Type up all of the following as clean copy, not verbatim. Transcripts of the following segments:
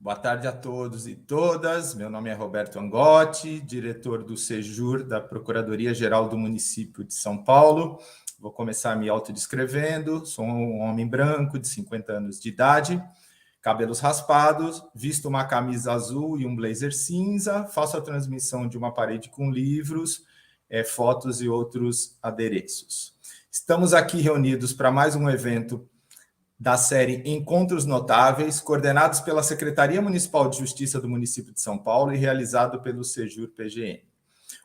Boa tarde a todos e todas. Meu nome é Roberto Angotti, diretor do SEJUR, da Procuradoria-Geral do Município de São Paulo. Vou começar me autodescrevendo. Sou um homem branco de 50 anos de idade, cabelos raspados, visto uma camisa azul e um blazer cinza, faço a transmissão de uma parede com livros, fotos e outros adereços. Estamos aqui reunidos para mais um evento da série Encontros Notáveis, coordenados pela Secretaria Municipal de Justiça do município de São Paulo e realizado pelo SEJUR-PGM.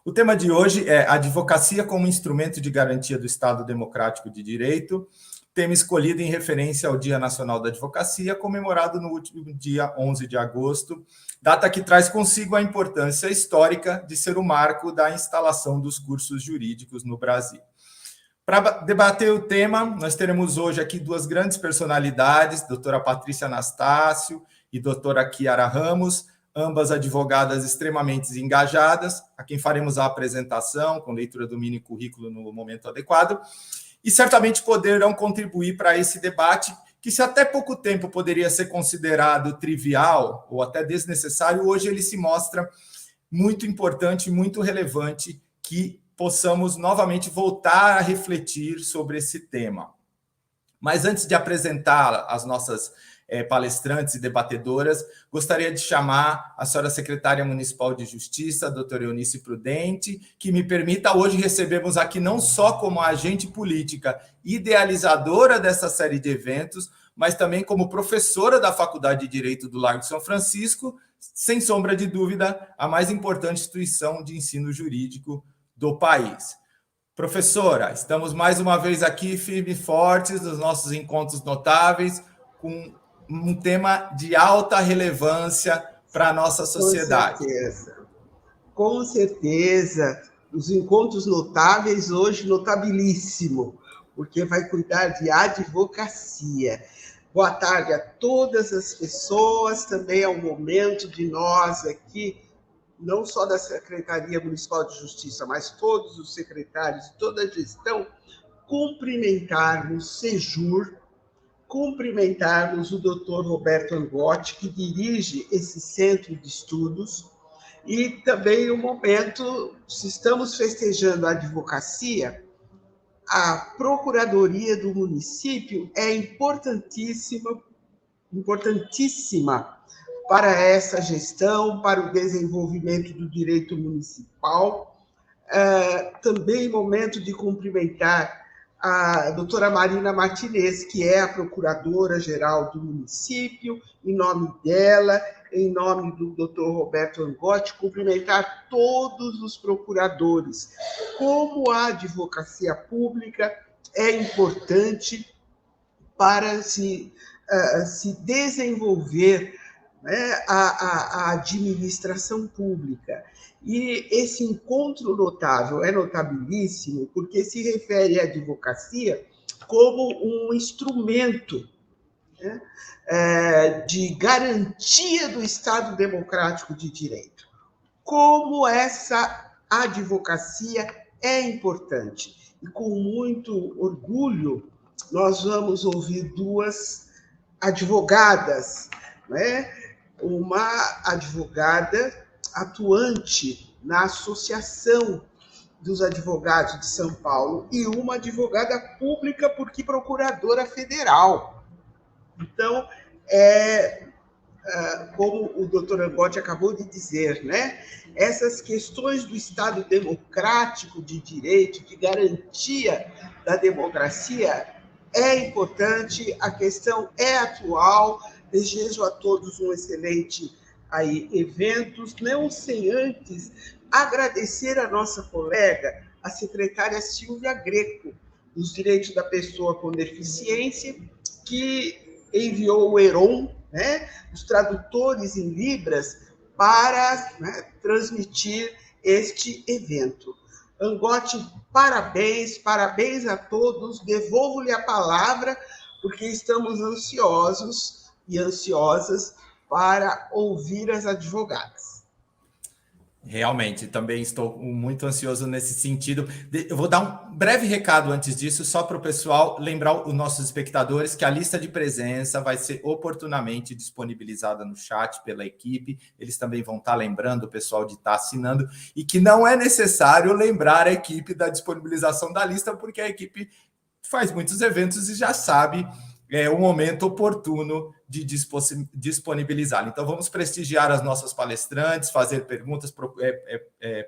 O tema de hoje é Advocacia como Instrumento de Garantia do Estado Democrático de Direito, tema escolhido em referência ao Dia Nacional da Advocacia, comemorado no último dia 11 de agosto, data que traz consigo a importância histórica de ser o marco da instalação dos cursos jurídicos no Brasil. Para debater o tema, nós teremos hoje aqui duas grandes personalidades, doutora Patrícia Anastácio e doutora Kiara Ramos, ambas advogadas extremamente engajadas, a quem faremos a apresentação com leitura do mini currículo no momento adequado, e certamente poderão contribuir para esse debate, que se até pouco tempo poderia ser considerado trivial ou até desnecessário, hoje ele se mostra muito importante e muito relevante, que possamos novamente voltar a refletir sobre esse tema. Mas antes de apresentar as nossas palestrantes e debatedoras, gostaria de chamar a senhora secretária municipal de Justiça, a doutora Eunice Prudente, que me permita hoje recebermos aqui não só como agente política idealizadora dessa série de eventos, mas também como professora da Faculdade de Direito do Largo de São Francisco, sem sombra de dúvida, a mais importante instituição de ensino jurídico do país. Professora, estamos mais uma vez aqui firmes e fortes nos nossos encontros notáveis, com um tema de alta relevância para a nossa sociedade. Com certeza. Os encontros notáveis hoje, notabilíssimo, porque vai cuidar de advocacia. Boa tarde a todas as pessoas, também é o momento de nós aqui, não só da Secretaria Municipal de Justiça, mas todos os secretários, toda a gestão, cumprimentarmos SEJUR, cumprimentarmos o doutor Roberto Angotti, que dirige esse centro de estudos, e também o momento, se estamos festejando a advocacia, a Procuradoria do município é importantíssima para essa gestão, para o desenvolvimento do direito municipal. Também momento de cumprimentar a doutora Marina Martinez, que é a procuradora-geral do município, em nome dela, em nome do doutor Roberto Angotti, cumprimentar todos os procuradores. Como a advocacia pública é importante para se desenvolver, né, a administração pública. E esse encontro notável é notabilíssimo porque se refere à advocacia como um instrumento, né, de garantia do Estado Democrático de Direito. Como essa advocacia é importante. E com muito orgulho, nós vamos ouvir duas advogadas, né? Uma advogada atuante na Associação dos Advogados de São Paulo e uma advogada pública, porque procuradora federal. Então, como o doutor Angotti acabou de dizer, né? Essas questões do Estado democrático de direito, de garantia da democracia, é importante, a questão é atual. Desejo a todos um excelente evento, não sem antes agradecer a nossa colega, a secretária Silvia Greco, dos Direitos da Pessoa com Deficiência, que enviou o EROM, né, os tradutores em Libras, para, né, transmitir este evento. Angotti, parabéns a todos, devolvo-lhe a palavra, porque estamos ansiosos e ansiosas para ouvir as advogadas. Realmente, também estou muito ansioso nesse sentido. Eu vou dar um breve recado antes disso, só para o pessoal lembrar os nossos espectadores que a lista de presença vai ser oportunamente disponibilizada no chat pela equipe. Eles também vão estar lembrando o pessoal de estar assinando e que não é necessário lembrar a equipe da disponibilização da lista, porque a equipe faz muitos eventos e já sabe o momento oportuno de disponibilizá-lo. Então, vamos prestigiar as nossas palestrantes, fazer perguntas,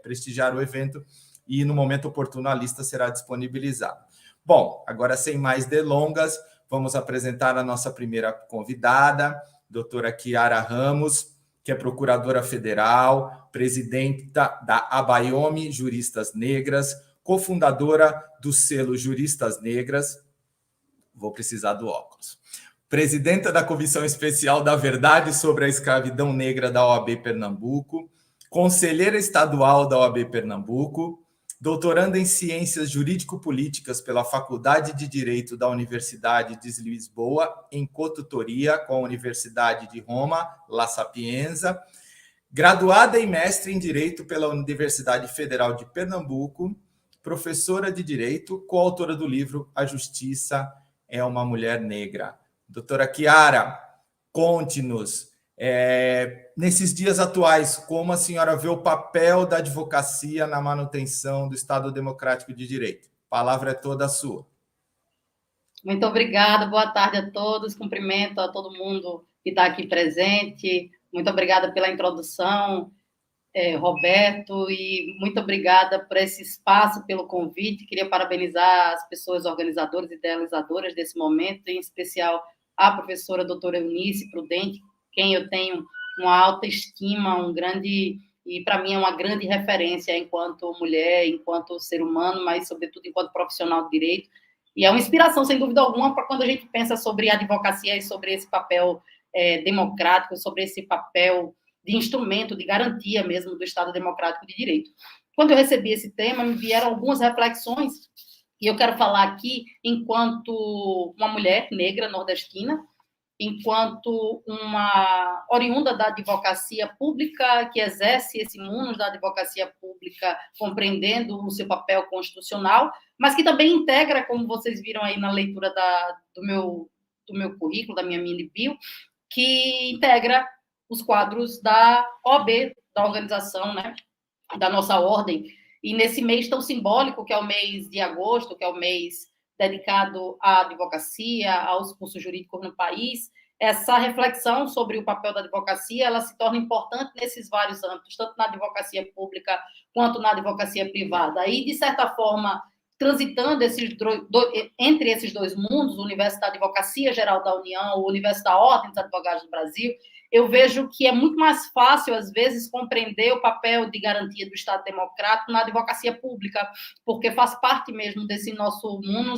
prestigiar o evento e, no momento oportuno, a lista será disponibilizada. Bom, agora, sem mais delongas, vamos apresentar a nossa primeira convidada, doutora Chiara Ramos, que é procuradora federal, presidenta da Abaiomi Juristas Negras, cofundadora do selo Juristas Negras. Vou precisar do óculos. Presidenta da Comissão Especial da Verdade sobre a Escravidão Negra da OAB Pernambuco, conselheira estadual da OAB Pernambuco, doutoranda em Ciências Jurídico-Políticas pela Faculdade de Direito da Universidade de Lisboa, em cotutoria com a Universidade de Roma, La Sapienza, graduada e mestre em Direito pela Universidade Federal de Pernambuco, professora de Direito, coautora do livro A Justiça é uma Mulher Negra. Doutora Chiara, conte-nos, nesses dias atuais, como a senhora vê o papel da advocacia na manutenção do Estado Democrático de Direito? A palavra é toda sua. Muito obrigada, boa tarde a todos, cumprimento a todo mundo que está aqui presente, muito obrigada pela introdução, Roberto, e muito obrigada por esse espaço, pelo convite. Queria parabenizar as pessoas organizadoras e idealizadoras desse momento, em especial a professora doutora Eunice Prudente, quem eu tenho uma alta estima, e para mim é uma grande referência enquanto mulher, enquanto ser humano, mas sobretudo enquanto profissional de direito, e é uma inspiração, sem dúvida alguma, para quando a gente pensa sobre a advocacia e sobre esse papel democrático, sobre esse papel de instrumento, de garantia mesmo do Estado Democrático de Direito. Quando eu recebi esse tema, me vieram algumas reflexões, e eu quero falar aqui enquanto uma mulher negra nordestina, enquanto uma oriunda da advocacia pública, que exerce esse munus da advocacia pública, compreendendo o seu papel constitucional, mas que também integra, como vocês viram aí na leitura do meu currículo, da minha mini bio, que integra os quadros da OAB, da organização, né, da nossa ordem. E nesse mês tão simbólico, que é o mês de agosto, que é o mês dedicado à advocacia, aos cursos jurídicos no país, essa reflexão sobre o papel da advocacia, ela se torna importante nesses vários âmbitos, tanto na advocacia pública quanto na advocacia privada. E, de certa forma, transitando entre esses dois mundos, o universo da Advocacia Geral da União, o universo da Ordem dos Advogados do Brasil, eu vejo que é muito mais fácil, às vezes, compreender o papel de garantia do Estado Democrático na advocacia pública, porque faz parte mesmo desse nosso mundo,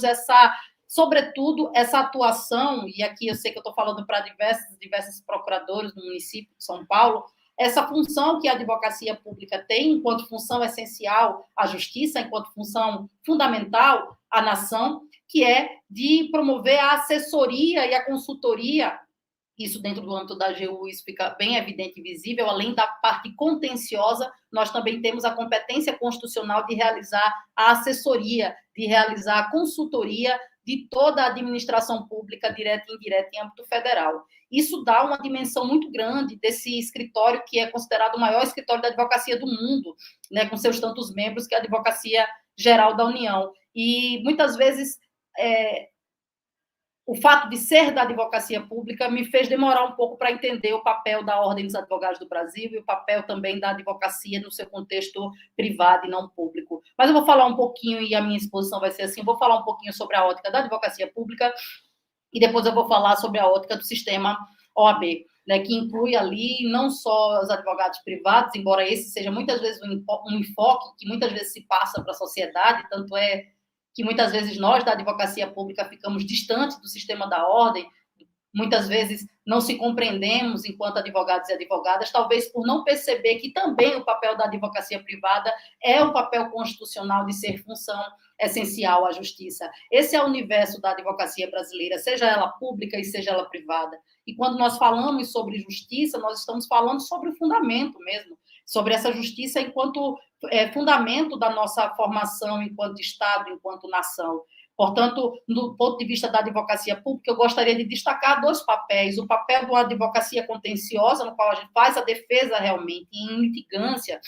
sobretudo, essa atuação, e aqui eu sei que eu estou falando para diversos procuradores no município de São Paulo, essa função que a advocacia pública tem, enquanto função essencial à justiça, enquanto função fundamental à nação, que é de promover a assessoria e a consultoria. Isso dentro do âmbito da AGU, isso fica bem evidente e visível. Além da parte contenciosa, nós também temos a competência constitucional de realizar a assessoria, de realizar a consultoria de toda a administração pública, direta e indireta, em âmbito federal. Isso dá uma dimensão muito grande desse escritório, que é considerado o maior escritório da advocacia do mundo, né, com seus tantos membros, que é a Advocacia Geral da União. E, muitas vezes, o fato de ser da advocacia pública me fez demorar um pouco para entender o papel da Ordem dos Advogados do Brasil e o papel também da advocacia no seu contexto privado e não público. Mas eu vou falar um pouquinho, e a minha exposição vai ser assim, eu vou falar um pouquinho sobre a ótica da advocacia pública e depois eu vou falar sobre a ótica do sistema OAB, né, que inclui ali não só os advogados privados, embora esse seja muitas vezes um enfoque que muitas vezes se passa para a sociedade, tanto é que muitas vezes nós, da advocacia pública, ficamos distantes do sistema da ordem, muitas vezes não se compreendemos enquanto advogados e advogadas, talvez por não perceber que também o papel da advocacia privada é o papel constitucional de ser função essencial à justiça. Esse é o universo da advocacia brasileira, seja ela pública e seja ela privada. E quando nós falamos sobre justiça, nós estamos falando sobre o fundamento mesmo. sobre essa justiça enquanto fundamento da nossa formação enquanto Estado, enquanto nação. Portanto, do ponto de vista da advocacia pública, eu gostaria de destacar 2 papéis. O papel da advocacia contenciosa, no qual a gente faz a defesa realmente em litigância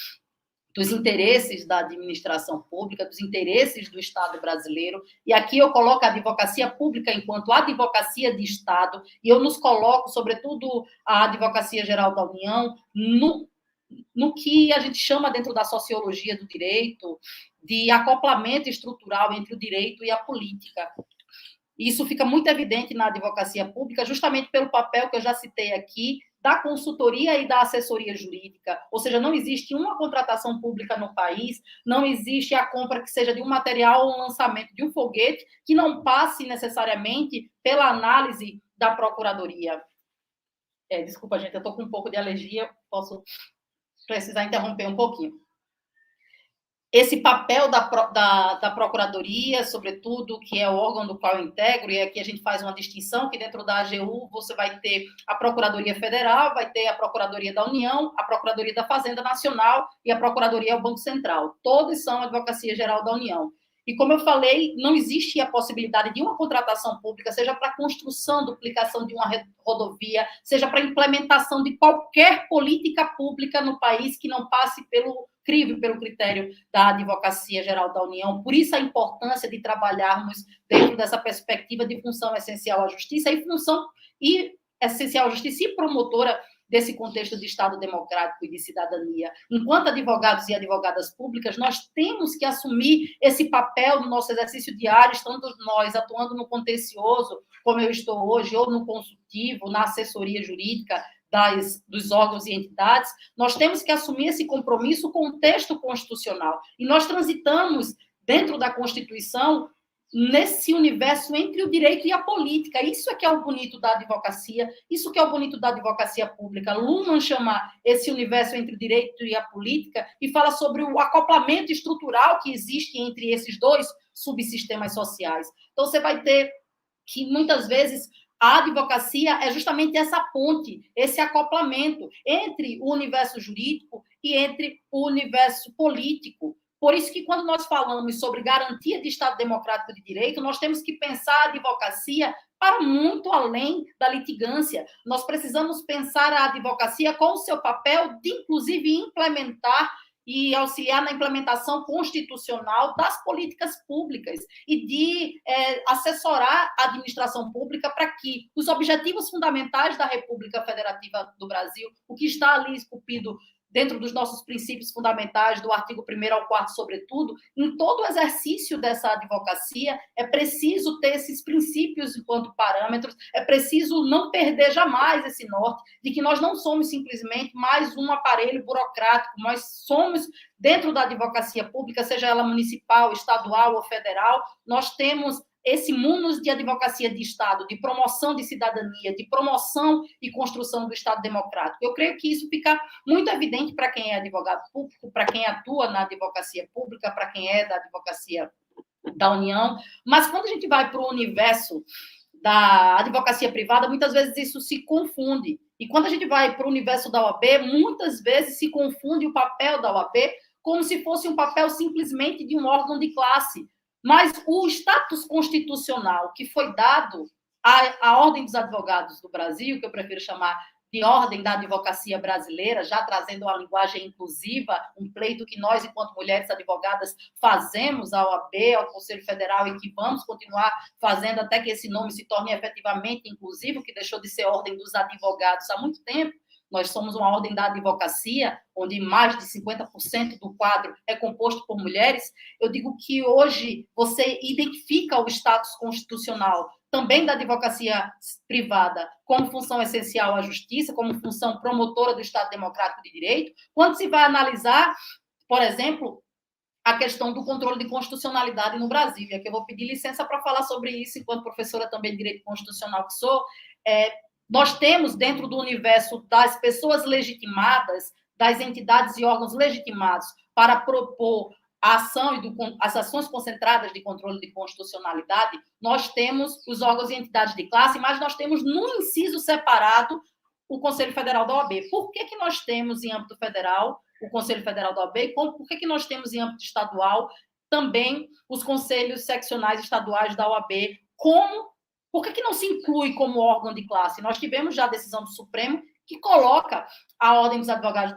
dos interesses da administração pública, dos interesses do Estado brasileiro. E aqui eu coloco a advocacia pública enquanto advocacia de Estado, e eu nos coloco, sobretudo, a Advocacia Geral da União, no que a gente chama dentro da sociologia do direito de acoplamento estrutural entre o direito e a política. Isso fica muito evidente na advocacia pública, justamente pelo papel que eu já citei aqui, da consultoria e da assessoria jurídica. Ou seja, não existe uma contratação pública no país, não existe a compra que seja de um material ou um lançamento de um foguete que não passe necessariamente pela análise da procuradoria. Desculpa, gente, eu estou com um pouco de alergia, posso precisar interromper um pouquinho. Esse papel da Procuradoria, sobretudo, que é o órgão do qual eu integro, e aqui a gente faz uma distinção, que dentro da AGU você vai ter a Procuradoria Federal, vai ter a Procuradoria da União, a Procuradoria da Fazenda Nacional e a Procuradoria ao Banco Central. Todos são a Advocacia Geral da União. E, como eu falei, não existe a possibilidade de uma contratação pública, seja para a construção, duplicação de uma rodovia, seja para a implementação de qualquer política pública no país que não passe pelo critério da Advocacia Geral da União. Por isso a importância de trabalharmos dentro dessa perspectiva de função essencial à justiça e essencial à justiça e promotora desse contexto de Estado democrático e de cidadania. Enquanto advogados e advogadas públicas, nós temos que assumir esse papel no nosso exercício diário, estando nós atuando no contencioso, como eu estou hoje, ou no consultivo, na assessoria jurídica dos órgãos e entidades, nós temos que assumir esse compromisso com o texto constitucional. E nós transitamos dentro da Constituição nesse universo entre o direito e a política. Isso é que é o bonito da advocacia, isso que é o bonito da advocacia pública. Luhmann chama esse universo entre o direito e a política e fala sobre o acoplamento estrutural que existe entre esses 2 subsistemas sociais. Então, você vai ter que, muitas vezes, a advocacia é justamente essa ponte, esse acoplamento entre o universo jurídico e entre o universo político. Por isso que, quando nós falamos sobre garantia de Estado democrático de direito, nós temos que pensar a advocacia para muito além da litigância. Nós precisamos pensar a advocacia com o seu papel de, inclusive, implementar e auxiliar na implementação constitucional das políticas públicas e de assessorar a administração pública para que os objetivos fundamentais da República Federativa do Brasil, o que está ali esculpido dentro dos nossos princípios fundamentais, do artigo 1º ao 4º, sobretudo, em todo o exercício dessa advocacia, é preciso ter esses princípios enquanto parâmetros, é preciso não perder jamais esse norte de que nós não somos simplesmente mais um aparelho burocrático, nós somos, dentro da advocacia pública, seja ela municipal, estadual ou federal, nós temos esse munus de advocacia de Estado, de promoção de cidadania, de promoção e construção do Estado democrático. Eu creio que isso fica muito evidente para quem é advogado público, para quem atua na advocacia pública, para quem é da advocacia da União, mas quando a gente vai para o universo da advocacia privada, muitas vezes isso se confunde. E quando a gente vai para o universo da OAB, muitas vezes se confunde o papel da OAB como se fosse um papel simplesmente de um órgão de classe. Mas o status constitucional que foi dado à Ordem dos Advogados do Brasil, que eu prefiro chamar de Ordem da Advocacia Brasileira, já trazendo uma linguagem inclusiva, um pleito que nós, enquanto mulheres advogadas, fazemos à OAB, ao Conselho Federal, e que vamos continuar fazendo até que esse nome se torne efetivamente inclusivo, que deixou de ser Ordem dos Advogados há muito tempo. Nós somos uma ordem da advocacia, onde mais de 50% do quadro é composto por mulheres. Eu digo que hoje você identifica o status constitucional também da advocacia privada como função essencial à justiça, como função promotora do Estado democrático de direito, quando se vai analisar, por exemplo, a questão do controle de constitucionalidade no Brasil. E aqui eu vou pedir licença para falar sobre isso, enquanto professora também de direito constitucional que sou. Nós temos, dentro do universo das pessoas legitimadas, das entidades e órgãos legitimados para propor a ação e as ações concentradas de controle de constitucionalidade, nós temos os órgãos e entidades de classe, mas nós temos, num inciso separado, o Conselho Federal da OAB. Por que nós temos, em âmbito federal, o Conselho Federal da OAB, e por que nós temos em âmbito estadual também os conselhos seccionais estaduais da OAB, por que não se inclui como órgão de classe? Nós tivemos já a decisão do Supremo que coloca a Ordem dos Advogados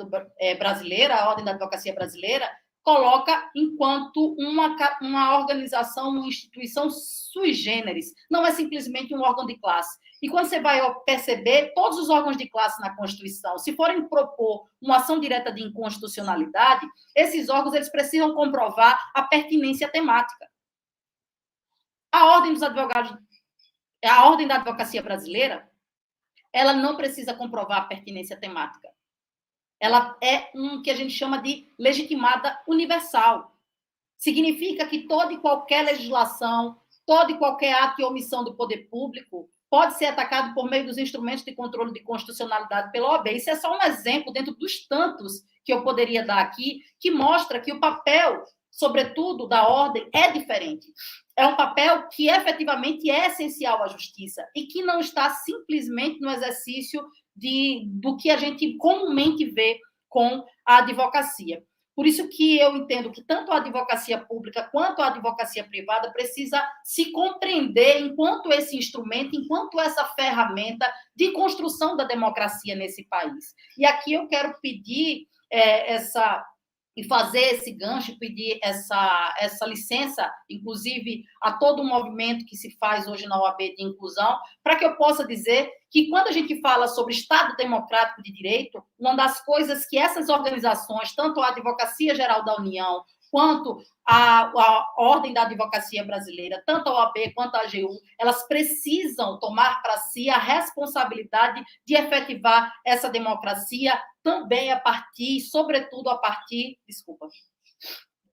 brasileira, a Ordem da Advocacia Brasileira, coloca enquanto uma organização, uma instituição sui generis, não é simplesmente um órgão de classe. E quando você vai perceber, todos os órgãos de classe na Constituição, se forem propor uma ação direta de inconstitucionalidade, esses órgãos eles precisam comprovar a pertinência temática. A Ordem dos Advogados, a Ordem da Advocacia Brasileira, ela não precisa comprovar a pertinência temática. Ela é que a gente chama de legitimada universal. Significa que toda e qualquer legislação, todo e qualquer ato e omissão do poder público pode ser atacado por meio dos instrumentos de controle de constitucionalidade pela OAB. Isso é só um exemplo dentro dos tantos que eu poderia dar aqui, que mostra que o papel, sobretudo, da ordem é diferente. É um papel que efetivamente é essencial à justiça e que não está simplesmente no exercício do que a gente comumente vê com a advocacia. Por isso que eu entendo que tanto a advocacia pública quanto a advocacia privada precisa se compreender enquanto esse instrumento, enquanto essa ferramenta de construção da democracia nesse país. E aqui eu quero pedir e fazer esse gancho, pedir essa licença, inclusive, a todo o movimento que se faz hoje na OAB de inclusão, para que eu possa dizer que, quando a gente fala sobre Estado Democrático de Direito, uma das coisas que essas organizações, tanto a Advocacia Geral da União, quanto a Ordem da Advocacia Brasileira, tanto a OAB quanto a AGU, elas precisam tomar para si a responsabilidade de efetivar essa democracia também a partir, sobretudo a partir,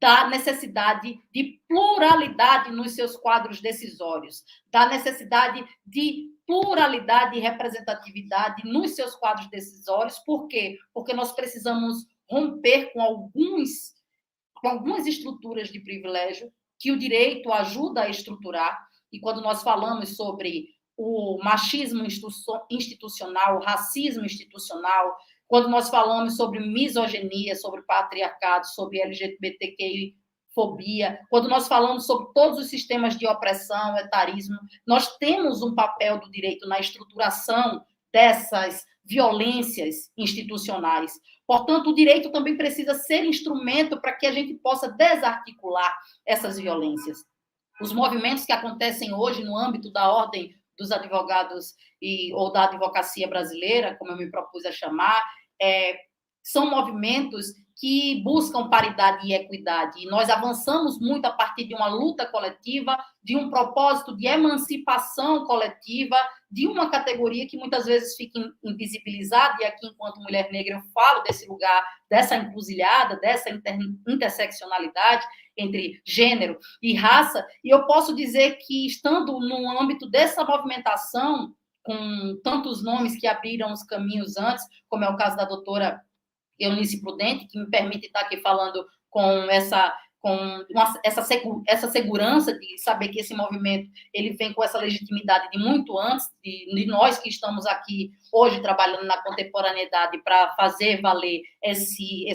da necessidade de pluralidade nos seus quadros decisórios, da necessidade de pluralidade e representatividade nos seus quadros decisórios. Por quê? Porque nós precisamos romper com algumas estruturas de privilégio que o direito ajuda a estruturar. E quando nós falamos sobre o machismo institucional, o racismo institucional, quando nós falamos sobre misoginia, sobre patriarcado, sobre LGBTQI-fobia, quando nós falamos sobre todos os sistemas de opressão, etarismo, nós temos um papel do direito na estruturação dessas violências institucionais. Portanto, o direito também precisa ser instrumento para que a gente possa desarticular essas violências. Os movimentos que acontecem hoje no âmbito da Ordem dos Advogados ou da Advocacia Brasileira, como eu me propus a chamar, são movimentos que buscam paridade e equidade. E nós avançamos muito a partir de uma luta coletiva, de um propósito de emancipação coletiva, de uma categoria que muitas vezes fica invisibilizada, e aqui, enquanto mulher negra, eu falo desse lugar, dessa encruzilhada, dessa interseccionalidade entre gênero e raça, e eu posso dizer que, estando no âmbito dessa movimentação, com tantos nomes que abriram os caminhos antes, como é o caso da doutora Eunice Prudente, que me permite estar aqui falando com essa segurança de saber que esse movimento ele vem com essa legitimidade de muito antes de nós que estamos aqui hoje trabalhando na contemporaneidade para fazer valer esse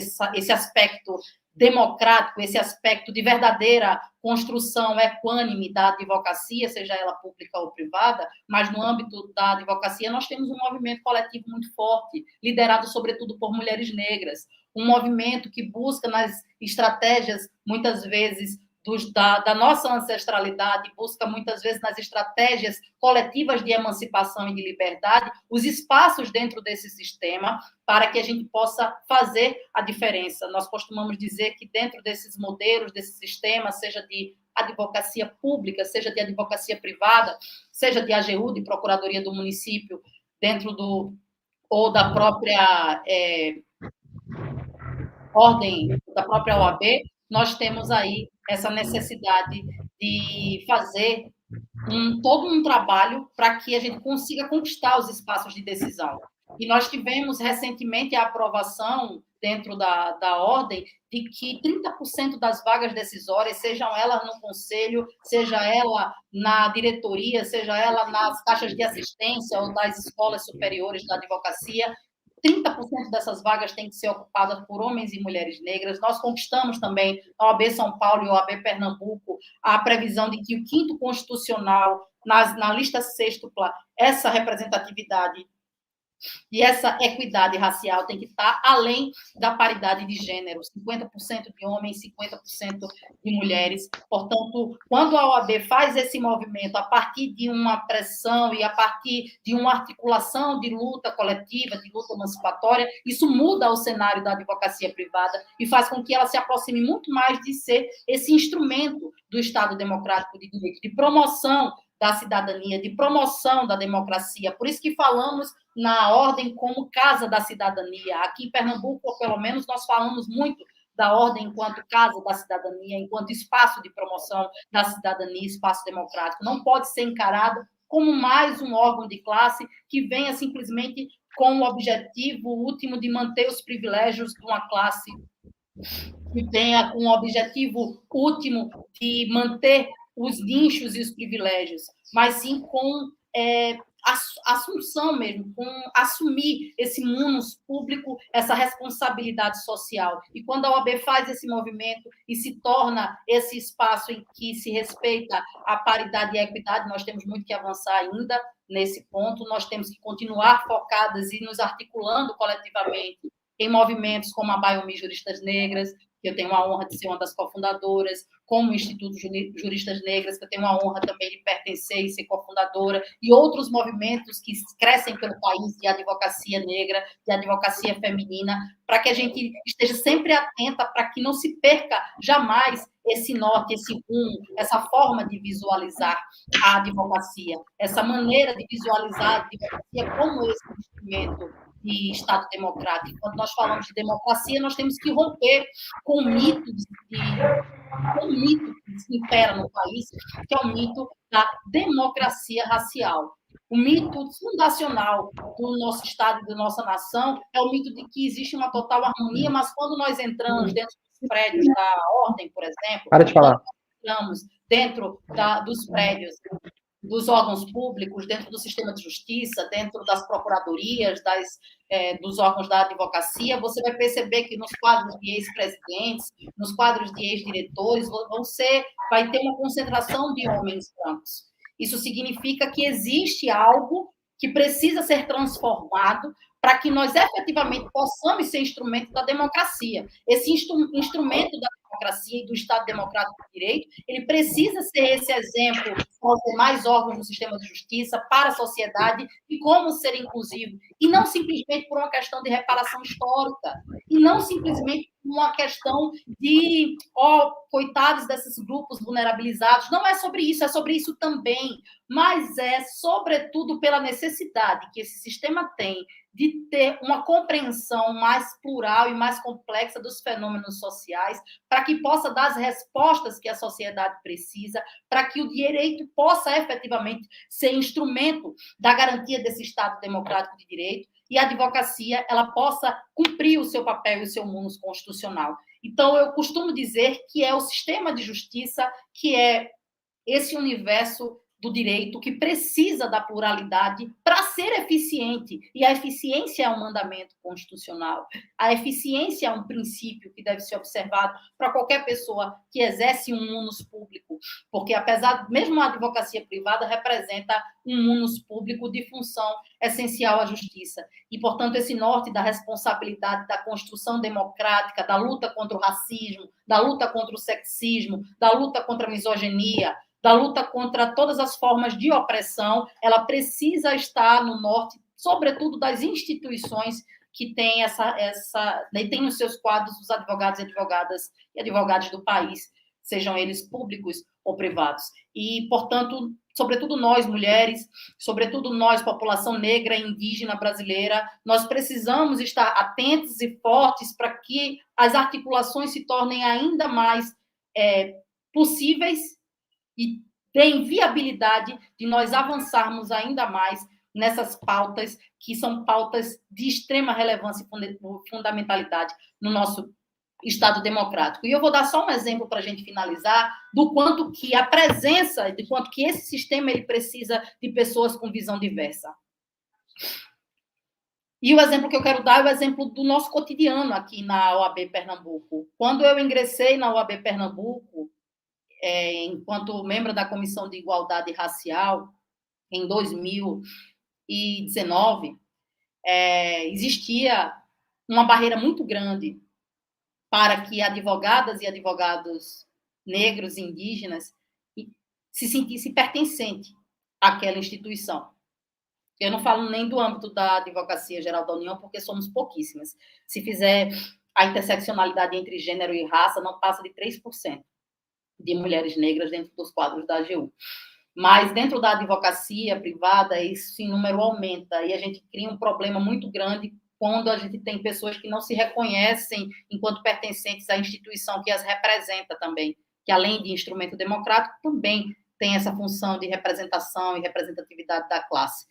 aspecto democrático, esse aspecto de verdadeira construção equânime da advocacia, seja ela pública ou privada, mas no âmbito da advocacia nós temos um movimento coletivo muito forte, liderado sobretudo por mulheres negras, um movimento que busca nas estratégias, muitas vezes, da nossa ancestralidade, busca muitas vezes nas estratégias coletivas de emancipação e de liberdade, os espaços dentro desse sistema para que a gente possa fazer a diferença. Nós costumamos dizer que dentro desses modelos, desse sistema, seja de advocacia pública, seja de advocacia privada, seja de AGU, de Procuradoria do Município, dentro ou da própria ordem, da própria OAB, nós temos aí essa necessidade de fazer todo um trabalho para que a gente consiga conquistar os espaços de decisão. E nós tivemos recentemente a aprovação dentro da ordem de que 30% das vagas decisórias, sejam elas no conselho, seja ela na diretoria, seja ela nas caixas de assistência ou das escolas superiores da advocacia, 30% dessas vagas têm que ser ocupadas por homens e mulheres negras. Nós conquistamos também, na OAB São Paulo e OAB Pernambuco, a previsão de que o 5º Constitucional, na lista sextupla, essa representatividade e essa equidade racial tem que estar além da paridade de gênero, 50% de homens, 50% de mulheres. Portanto, quando a OAB faz esse movimento a partir de uma pressão e a partir de uma articulação de luta coletiva, de luta emancipatória, isso muda o cenário da advocacia privada e faz com que ela se aproxime muito mais de ser esse instrumento do Estado Democrático de Direito, de promoção da cidadania, de promoção da democracia. Por isso que falamos na ordem como casa da cidadania. Aqui em Pernambuco, ou pelo menos, nós falamos muito da ordem enquanto casa da cidadania, enquanto espaço de promoção da cidadania, espaço democrático. Não pode ser encarado como mais um órgão de classe que venha simplesmente com o objetivo último de manter os privilégios de uma classe, que tenha com o objetivo último de manter os nichos e os privilégios, mas sim com assunção mesmo, com assumir esse munus público, essa responsabilidade social. E quando a OAB faz esse movimento e se torna esse espaço em que se respeita a paridade e a equidade, nós temos muito que avançar ainda nesse ponto, nós temos que continuar focadas e nos articulando coletivamente em movimentos como a Biomi Juristas Negras, que eu tenho a honra de ser uma das cofundadoras, como o Instituto Juristas Negras, que eu tenho a honra também de pertencer e ser cofundadora, e outros movimentos que crescem pelo país de advocacia negra, de advocacia feminina, para que a gente esteja sempre atenta para que não se perca jamais esse norte, esse rumo, essa forma de visualizar a advocacia, essa maneira de visualizar a advocacia como esse instrumento de Estado democrático. Quando nós falamos de democracia, nós temos que romper com o mito que se impera no país, que é o mito da democracia racial. O mito fundacional do nosso Estado e da nossa nação é o mito de que existe uma total harmonia, mas quando nós entramos dentro dos prédios da ordem, por exemplo, Para de falar. entramos dentro dos prédios dos órgãos públicos, dentro do sistema de justiça, dentro das procuradorias, dos órgãos da advocacia, você vai perceber que nos quadros de ex-presidentes, nos quadros de ex-diretores, vai ter uma concentração de homens brancos. Isso significa que existe algo que precisa ser transformado para que nós efetivamente possamos ser instrumento da democracia. Esse instrumento da democracia e do Estado Democrático de Direito, ele precisa ser esse exemplo para os demais órgãos do sistema de justiça, para a sociedade, e como ser inclusivo. E não simplesmente por uma questão de reparação histórica, e não simplesmente por uma questão de, coitados desses grupos vulnerabilizados. Não é sobre isso também, mas é, sobretudo, pela necessidade que esse sistema tem de ter uma compreensão mais plural e mais complexa dos fenômenos sociais, para que possa dar as respostas que a sociedade precisa, para que o direito possa efetivamente ser instrumento da garantia desse Estado democrático de direito e a advocacia ela possa cumprir o seu papel e o seu munus constitucional. Então, eu costumo dizer que é o sistema de justiça que é esse universo do direito que precisa da pluralidade para ser eficiente. E a eficiência é um mandamento constitucional. A eficiência é um princípio que deve ser observado para qualquer pessoa que exerce um munus público, porque mesmo a advocacia privada representa um munus público de função essencial à justiça. E, portanto, esse norte da responsabilidade da construção democrática, da luta contra o racismo, da luta contra o sexismo, da luta contra a misoginia, da luta contra todas as formas de opressão, ela precisa estar no norte, sobretudo das instituições que têm têm nos seus quadros os advogados e advogadas do país, sejam eles públicos ou privados. E, portanto, sobretudo nós, mulheres, sobretudo nós, população negra e indígena brasileira, nós precisamos estar atentos e fortes para que as articulações se tornem ainda mais possíveis e tem viabilidade de nós avançarmos ainda mais nessas pautas, que são pautas de extrema relevância e fundamentalidade no nosso Estado democrático. E eu vou dar só um exemplo para a gente finalizar do quanto que a presença, de quanto que esse sistema ele precisa de pessoas com visão diversa. E o exemplo que eu quero dar é o exemplo do nosso cotidiano aqui na OAB Pernambuco. Quando eu ingressei na OAB Pernambuco, enquanto membro da Comissão de Igualdade Racial, em 2019, existia uma barreira muito grande para que advogadas e advogados negros e indígenas se sentissem pertencentes àquela instituição. Eu não falo nem do âmbito da Advocacia Geral da União, porque somos pouquíssimas. Se fizer a interseccionalidade entre gênero e raça, não passa de 3% de mulheres negras dentro dos quadros da AGU. Mas dentro da advocacia privada, esse número aumenta e a gente cria um problema muito grande quando a gente tem pessoas que não se reconhecem enquanto pertencentes à instituição que as representa também, que além de instrumento democrático, também tem essa função de representação e representatividade da classe.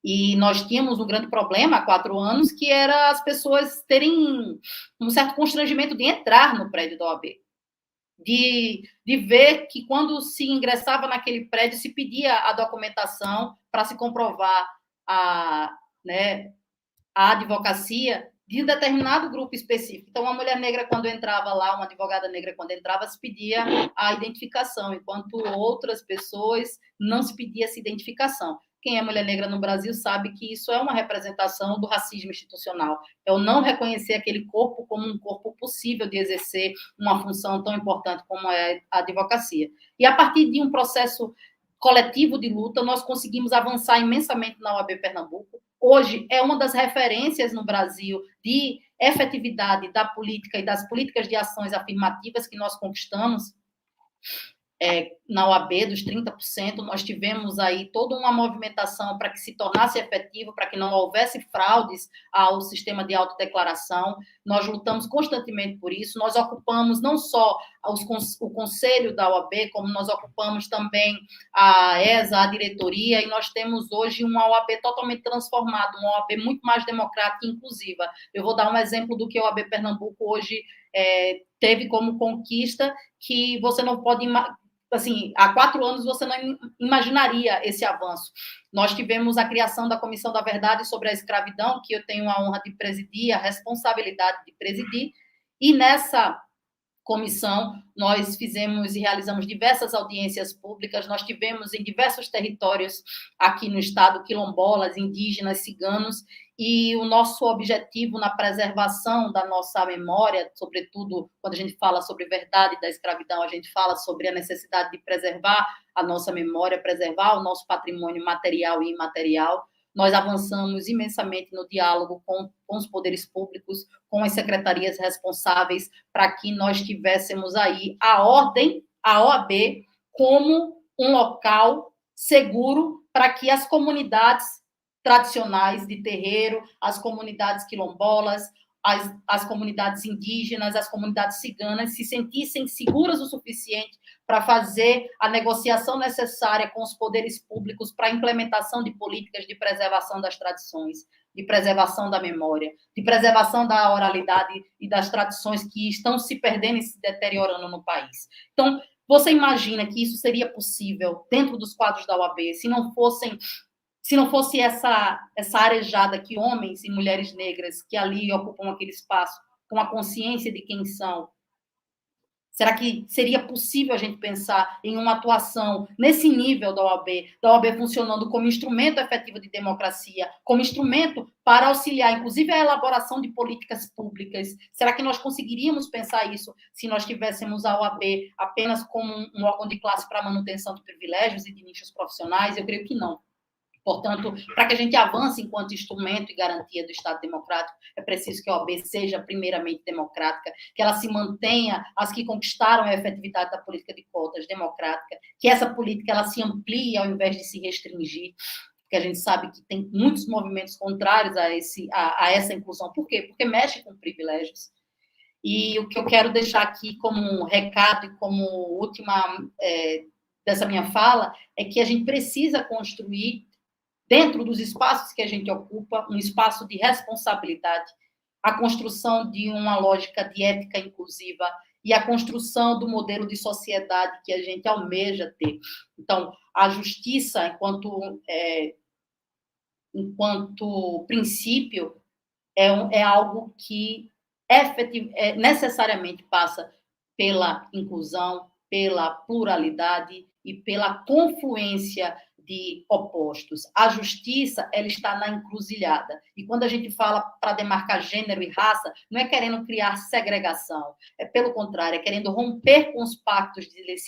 E nós tínhamos um grande problema há 4 anos, que era as pessoas terem um certo constrangimento de entrar no prédio da OAB. De ver que quando se ingressava naquele prédio, se pedia a documentação para se comprovar a advocacia de um determinado grupo específico. Então, uma mulher negra, quando entrava lá, uma advogada negra, quando entrava, se pedia a identificação, enquanto outras pessoas não se pedia essa identificação. Quem é mulher negra no Brasil sabe que isso é uma representação do racismo institucional. É o não reconhecer aquele corpo como um corpo possível de exercer uma função tão importante como é a advocacia. E a partir de um processo coletivo de luta, nós conseguimos avançar imensamente na OAB Pernambuco. Hoje é uma das referências no Brasil de efetividade da política e das políticas de ações afirmativas que nós conquistamos. Na OAB, dos 30%, nós tivemos aí toda uma movimentação para que se tornasse efetivo, para que não houvesse fraudes ao sistema de autodeclaração. Nós lutamos constantemente por isso. Nós ocupamos não só o conselho da OAB, como nós ocupamos também a ESA, a diretoria, e nós temos hoje uma OAB totalmente transformada, uma OAB muito mais democrática e inclusiva. Eu vou dar um exemplo do que a OAB Pernambuco hoje teve como conquista, que você não pode... Assim, há 4 anos você não imaginaria esse avanço. Nós tivemos a criação da Comissão da Verdade sobre a Escravidão, que eu tenho a honra de presidir, a responsabilidade de presidir, e nessa comissão nós fizemos e realizamos diversas audiências públicas, nós tivemos em diversos territórios aqui no estado, quilombolas, indígenas, ciganos, e o nosso objetivo na preservação da nossa memória, sobretudo quando a gente fala sobre verdade da escravidão, a gente fala sobre a necessidade de preservar a nossa memória, preservar o nosso patrimônio material e imaterial. Nós avançamos imensamente no diálogo com os poderes públicos, com as secretarias responsáveis, para que nós tivéssemos aí a ordem, a OAB, como um local seguro para que as comunidades tradicionais de terreiro, as comunidades quilombolas, as comunidades indígenas, as comunidades ciganas se sentissem seguras o suficiente para fazer a negociação necessária com os poderes públicos para a implementação de políticas de preservação das tradições, de preservação da memória, de preservação da oralidade e das tradições que estão se perdendo e se deteriorando no país. Então, você imagina que isso seria possível dentro dos quadros da OAB, se não fosse essa arejada que homens e mulheres negras que ali ocupam aquele espaço, com a consciência de quem são? Será que seria possível a gente pensar em uma atuação nesse nível da OAB funcionando como instrumento efetivo de democracia, como instrumento para auxiliar, inclusive, a elaboração de políticas públicas? Será que nós conseguiríamos pensar isso se nós tivéssemos a OAB apenas como um órgão de classe para manutenção de privilégios e de nichos profissionais? Eu creio que não. Portanto, para que a gente avance enquanto instrumento e garantia do Estado democrático, é preciso que a OAB seja primeiramente democrática, que ela se mantenha, as que conquistaram a efetividade da política de cotas democrática, que essa política ela se amplie ao invés de se restringir, porque a gente sabe que tem muitos movimentos contrários a essa inclusão. Por quê? Porque mexe com privilégios. E o que eu quero deixar aqui como um recado e como última dessa minha fala é que a gente precisa construir, dentro dos espaços que a gente ocupa, um espaço de responsabilidade, a construção de uma lógica de ética inclusiva e a construção do modelo de sociedade que a gente almeja ter. Então, a justiça, enquanto princípio, é algo que necessariamente passa pela inclusão, pela pluralidade e pela confluência de opostos. A justiça, ela está na encruzilhada. E quando a gente fala para demarcar gênero e raça, não é querendo criar segregação, é pelo contrário, é querendo romper com os pactos de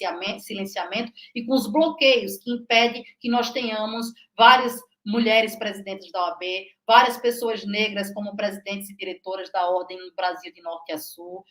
silenciamento e com os bloqueios que impedem que nós tenhamos várias mulheres presidentes da OAB, várias pessoas negras como presidentes e diretoras da ordem no Brasil de norte a sul,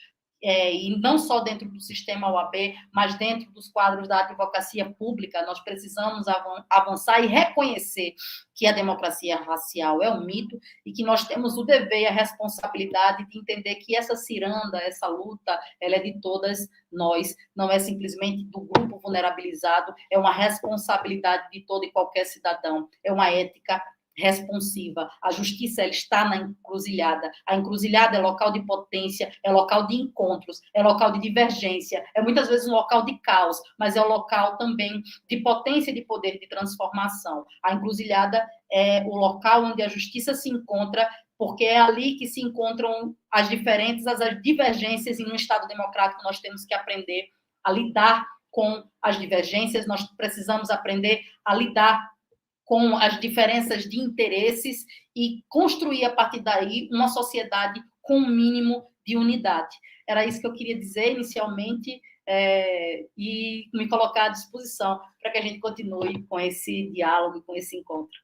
e não só dentro do sistema OAB, mas dentro dos quadros da advocacia pública. Nós precisamos avançar e reconhecer que a democracia racial é um mito e que nós temos o dever e a responsabilidade de entender que essa ciranda, essa luta, ela é de todas nós, não é simplesmente do grupo vulnerabilizado, é uma responsabilidade de todo e qualquer cidadão, é uma ética responsiva. A justiça, ela está na encruzilhada. A encruzilhada é local de potência, é local de encontros, é local de divergência, é muitas vezes um local de caos, mas é um local também de potência, de poder, de transformação. A encruzilhada é o local onde a justiça se encontra, porque é ali que se encontram as diferentes, as divergências, e no Estado democrático nós temos que aprender a lidar com as divergências, nós precisamos aprender a lidar com as diferenças de interesses e construir, a partir daí, uma sociedade com um mínimo de unidade. Era isso que eu queria dizer inicialmente, e me colocar à disposição para que a gente continue com esse diálogo, com esse encontro.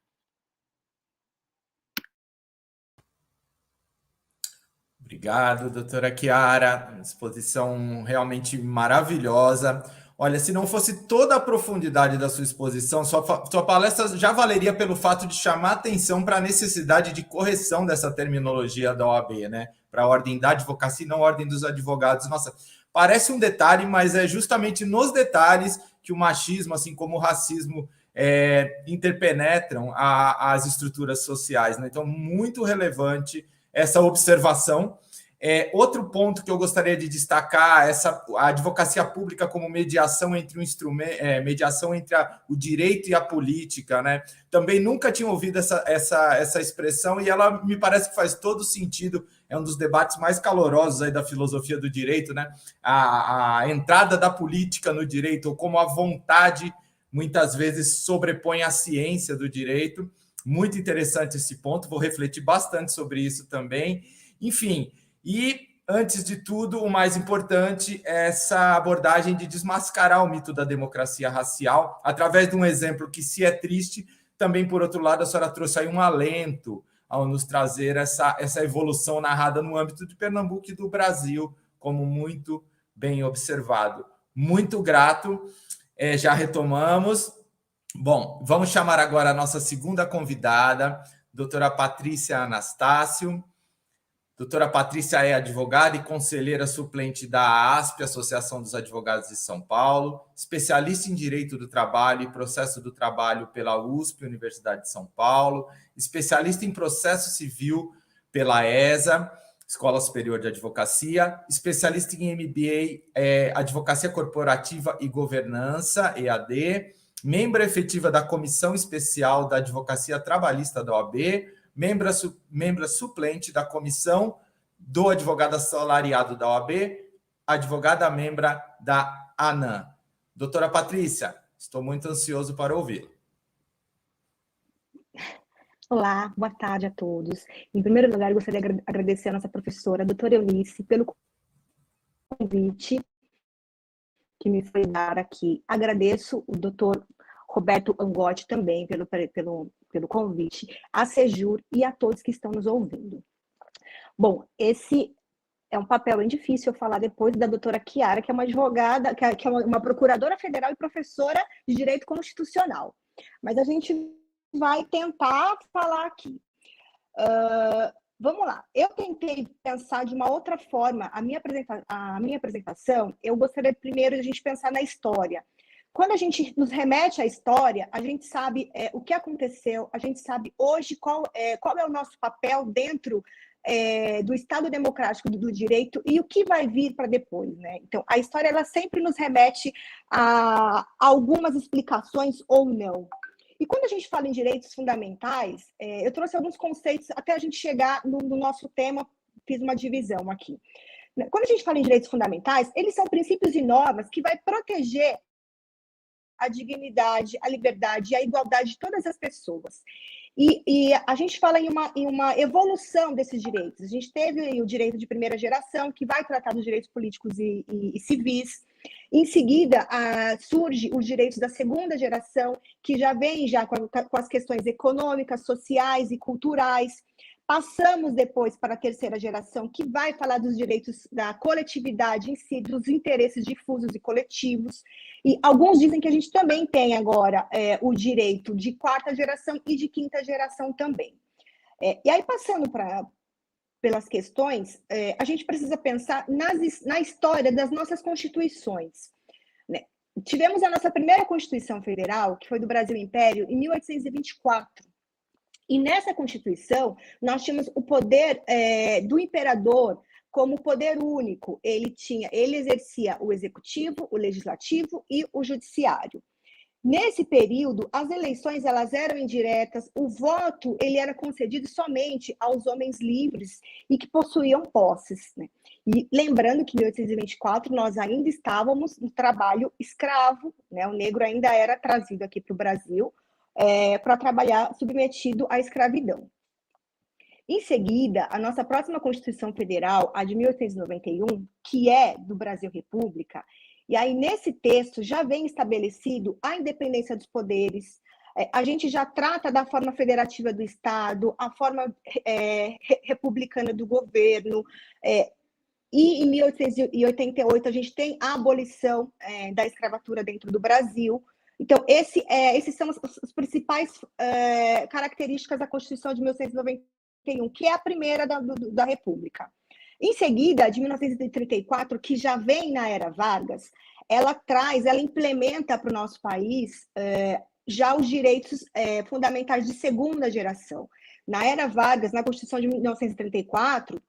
Obrigado, doutora Chiara, exposição realmente maravilhosa. Olha, se não fosse toda a profundidade da sua exposição, sua palestra já valeria pelo fato de chamar atenção para a necessidade de correção dessa terminologia da OAB, né? Para a ordem da advocacia e não a ordem dos advogados. Nossa, parece um detalhe, mas é justamente nos detalhes que o machismo, assim como o racismo, interpenetram as estruturas sociais, né? Então, muito relevante essa observação. Outro ponto que eu gostaria de destacar, a advocacia pública como mediação entre mediação entre o direito e a política, né? Também nunca tinha ouvido essa expressão, e ela me parece que faz todo sentido. É um dos debates mais calorosos aí da filosofia do direito, né? A entrada da política no direito, ou como a vontade muitas vezes sobrepõe a ciência do direito. Muito interessante esse ponto, vou refletir bastante sobre isso também. Enfim, e, antes de tudo, o mais importante é essa abordagem de desmascarar o mito da democracia racial, através de um exemplo que, se é triste, também, por outro lado, a senhora trouxe aí um alento ao nos trazer essa evolução narrada no âmbito de Pernambuco e do Brasil, como muito bem observado. Muito grato, já retomamos. Bom, vamos chamar agora a nossa segunda convidada, doutora Patrícia Anastácio. Doutora Patrícia é advogada e conselheira suplente da ASP, Associação dos Advogados de São Paulo, especialista em Direito do Trabalho e Processo do Trabalho pela USP, Universidade de São Paulo, especialista em Processo Civil pela ESA, Escola Superior de Advocacia, especialista em MBA, Advocacia Corporativa e Governança, EAD, membro efetiva da Comissão Especial da Advocacia Trabalhista da OAB, membro suplente da Comissão do Advogado Assalariado da OAB, advogada membra da ANAM. Doutora Patrícia, estou muito ansioso para ouvi-la. Olá, boa tarde a todos. Em primeiro lugar, eu gostaria de agradecer a nossa professora, a doutora Eunice, pelo convite que me foi dar aqui. Agradeço o doutor Roberto Angotti também pelo convite, a Sejur e a todos que estão nos ouvindo. Bom, esse é um papel bem difícil eu falar depois da doutora Chiara, que é uma advogada, que é uma procuradora federal e professora de Direito Constitucional. Mas a gente vai tentar falar aqui. Vamos lá. Eu tentei pensar de uma outra forma. A minha apresentação, eu gostaria primeiro de a gente pensar na história. Quando a gente nos remete à história, a gente sabe o que aconteceu, a gente sabe hoje qual é o nosso papel dentro do Estado Democrático do Direito e o que vai vir para depois, né? Então, a história ela sempre nos remete a algumas explicações ou não. E quando a gente fala em direitos fundamentais, eu trouxe alguns conceitos até a gente chegar no nosso tema, fiz uma divisão aqui. Quando a gente fala em direitos fundamentais, eles são princípios e normas que vai proteger a dignidade, a liberdade e a igualdade de todas as pessoas. E a gente fala em uma evolução desses direitos. A gente teve o direito de primeira geração, que vai tratar dos direitos políticos e civis. Em seguida, surge os direitos da segunda geração, que já vem já com as questões econômicas, sociais e culturais. Passamos depois para a terceira geração, que vai falar dos direitos da coletividade em si, dos interesses difusos e coletivos. E alguns dizem que a gente também tem agora o direito de quarta geração e de quinta geração também. E aí, passando pelas questões, a gente precisa pensar na história das nossas constituições. Né? Tivemos a nossa primeira Constituição Federal, que foi do Brasil Império, em 1824. E nessa Constituição, nós tínhamos o poder do imperador como poder único. Ele exercia o executivo, o legislativo e o judiciário. Nesse período, as eleições elas eram indiretas, o voto ele era concedido somente aos homens livres e que possuíam posses. Né? E lembrando que em 1824 nós ainda estávamos no trabalho escravo, né? O negro ainda era trazido aqui para o Brasil para trabalhar submetido à escravidão. Em seguida, a nossa próxima Constituição Federal, a de 1891, que é do Brasil República, e aí nesse texto já vem estabelecido a independência dos poderes, a gente já trata da forma federativa do Estado, a forma republicana do governo, e em 1888 a gente tem a abolição da escravatura dentro do Brasil. Então, esses são as principais características da Constituição de 1891, que é a primeira da República. Em seguida, de 1934, que já vem na era Vargas, ela implementa para o nosso país já os direitos fundamentais de segunda geração. Na era Vargas, na Constituição de 1934,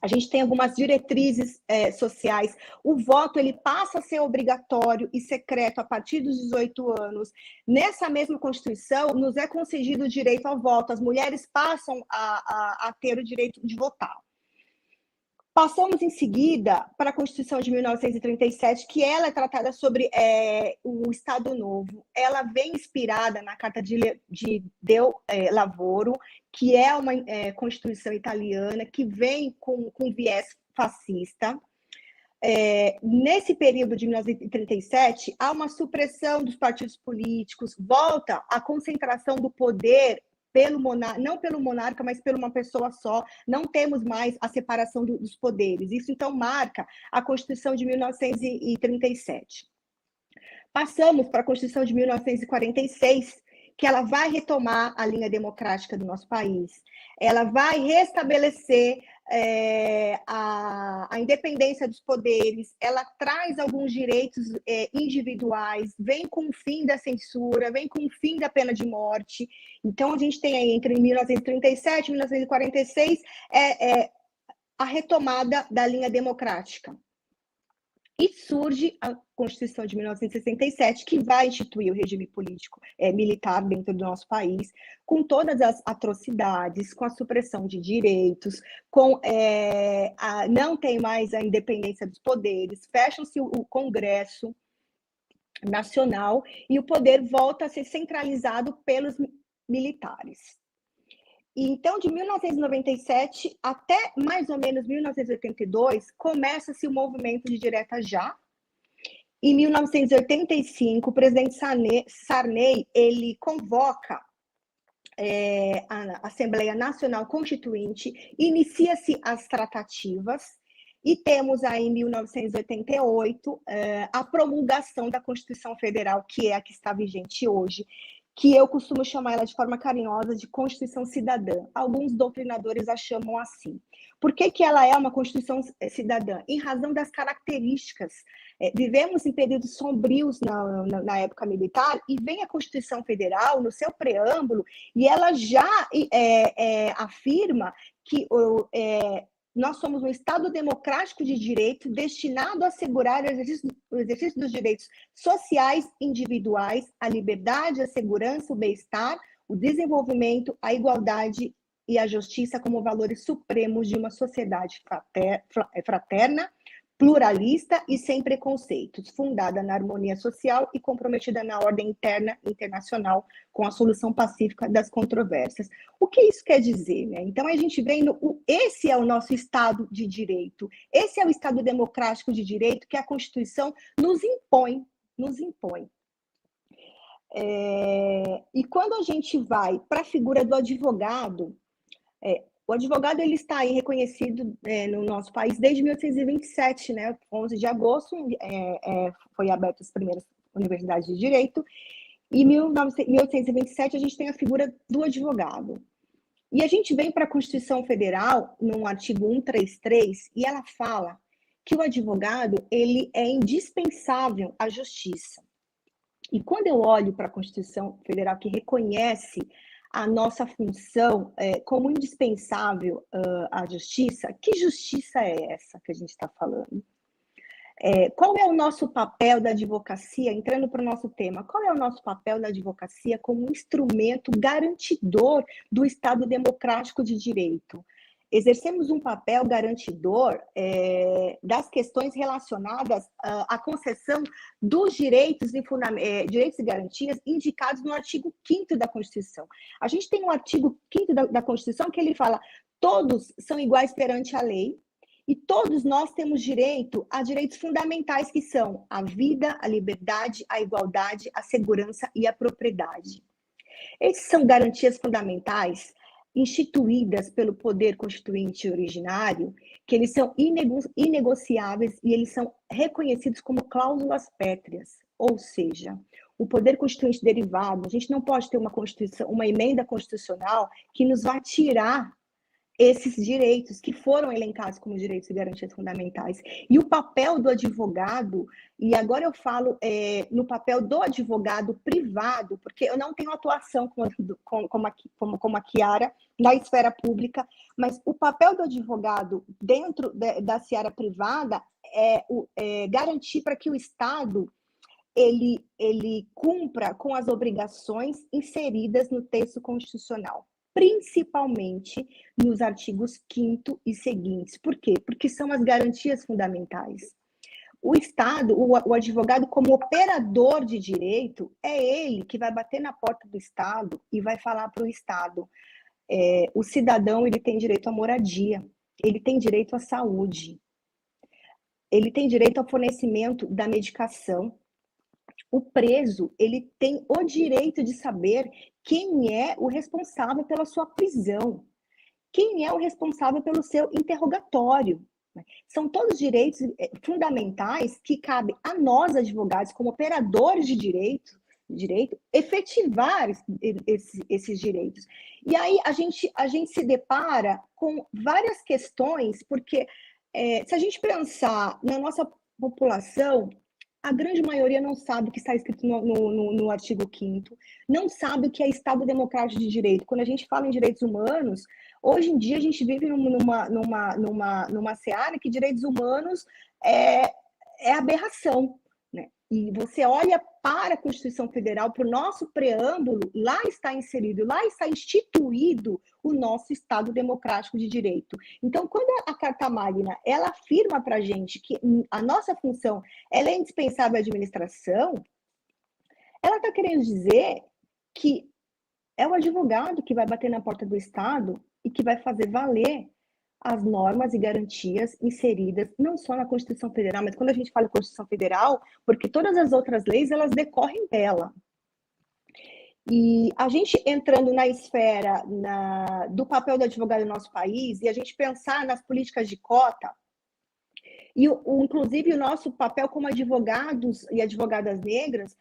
a gente tem algumas diretrizes sociais. O voto ele passa a ser obrigatório e secreto a partir dos 18 anos. Nessa mesma Constituição, nos é concedido o direito ao voto. As mulheres passam a ter o direito de votar. Passamos, em seguida, para a Constituição de 1937, que ela é tratada sobre o Estado Novo. Ela vem inspirada na Carta de Del Lavoro, que é uma Constituição italiana, que vem com viés fascista. Nesse período de 1937, há uma supressão dos partidos políticos, volta a concentração do poder não pelo monarca, mas por uma pessoa só. Não temos mais a separação dos poderes. Isso, então, marca a Constituição de 1937. Passamos para a Constituição de 1946, que ela vai retomar a linha democrática do nosso país. Ela vai restabelecer a independência dos poderes, ela traz alguns direitos individuais, vem com o fim da censura, vem com o fim da pena de morte. Então, a gente tem aí, entre 1937 e 1946, a retomada da linha democrática. E surge a Constituição de 1967, que vai instituir o regime político militar dentro do nosso país, com todas as atrocidades, com a supressão de direitos, não tem mais a independência dos poderes, fecha-se o Congresso Nacional e o poder volta a ser centralizado pelos militares. Então, de 1997 até mais ou menos 1982, começa-se o movimento de direta já. Em 1985, o presidente Sarney ele convoca a Assembleia Nacional Constituinte, inicia-se as tratativas, e temos aí, em 1988, a promulgação da Constituição Federal, que é a que está vigente hoje, que eu costumo chamar ela de forma carinhosa de Constituição Cidadã. Alguns doutrinadores a chamam assim. Por que ela é uma Constituição cidadã? Em razão das características. Vivemos em períodos sombrios na época militar, e vem a Constituição Federal, no seu preâmbulo, e ela já afirma que nós somos um Estado democrático de direito destinado a assegurar o exercício dos direitos sociais individuais, a liberdade, a segurança, o bem-estar, o desenvolvimento, a igualdade e a justiça como valores supremos de uma sociedade fraterna, pluralista e sem preconceitos, fundada na harmonia social e comprometida na ordem interna e internacional com a solução pacífica das controvérsias. O que isso quer dizer, né? Então, a gente vendo, esse é o nosso Estado de Direito, esse é o Estado democrático de direito que a Constituição nos impõe, E quando a gente vai para a figura do advogado, o advogado ele está aí reconhecido no nosso país desde 1827, né? 11 de agosto foi abertas as primeiras universidades de direito, e em 1827 a gente tem a figura do advogado. E a gente vem para a Constituição Federal, no artigo 133, e ela fala que o advogado ele é indispensável à justiça. E quando eu olho para a Constituição Federal, que reconhece a nossa função como indispensável à justiça, que justiça é essa que a gente está falando? Qual é o nosso papel da advocacia, entrando para o nosso tema, qual é o nosso papel da advocacia como instrumento garantidor do Estado democrático de direito? Exercemos um papel garantidor das questões relacionadas à concessão dos direitos e garantias indicados no artigo 5º da Constituição. A gente tem um artigo 5º da Constituição que ele fala: todos são iguais perante a lei e todos nós temos direito a direitos fundamentais que são a vida, a liberdade, a igualdade, a segurança e a propriedade. Essas são garantias fundamentais instituídas pelo poder constituinte originário, que eles são inegociáveis e eles são reconhecidos como cláusulas pétreas, ou seja, o poder constituinte derivado, a gente não pode ter uma emenda constitucional que nos vá tirar esses direitos que foram elencados como direitos e garantias fundamentais. E o papel do advogado, e agora eu falo no papel do advogado privado, porque eu não tenho atuação como a Chiara na esfera pública, mas o papel do advogado dentro da seara privada é garantir para que o Estado ele cumpra com as obrigações inseridas no texto constitucional, principalmente nos artigos 5º e seguintes. Por quê? Porque são as garantias fundamentais. O Estado, o advogado como operador de direito, é ele que vai bater na porta do Estado e vai falar para o Estado: o cidadão ele tem direito à moradia, ele tem direito à saúde, ele tem direito ao fornecimento da medicação. O preso, ele tem o direito de saber quem é o responsável pela sua prisão, quem é o responsável pelo seu interrogatório. São todos direitos fundamentais que cabem a nós, advogados, como operadores de direito, efetivar esses direitos. E aí a gente se depara com várias questões, porque se a gente pensar na nossa população, a grande maioria não sabe o que está escrito no artigo 5º, não sabe o que é Estado democrático de direito. Quando a gente fala em direitos humanos, hoje em dia a gente vive numa seara que direitos humanos é aberração, né? E você olha para a Constituição Federal, para o nosso preâmbulo, lá está inserido, lá está instituído o nosso Estado democrático de direito. Então, quando a Carta Magna ela afirma para a gente que a nossa função ela é indispensável à administração, ela está querendo dizer que é o advogado que vai bater na porta do Estado e que vai fazer valer as normas e garantias inseridas não só na Constituição Federal, mas quando a gente fala em Constituição Federal, porque todas as outras leis, elas decorrem dela. E a gente entrando na esfera do papel do advogado no nosso país, e a gente pensar nas políticas de cota, e inclusive o nosso papel como advogados e advogadas negras,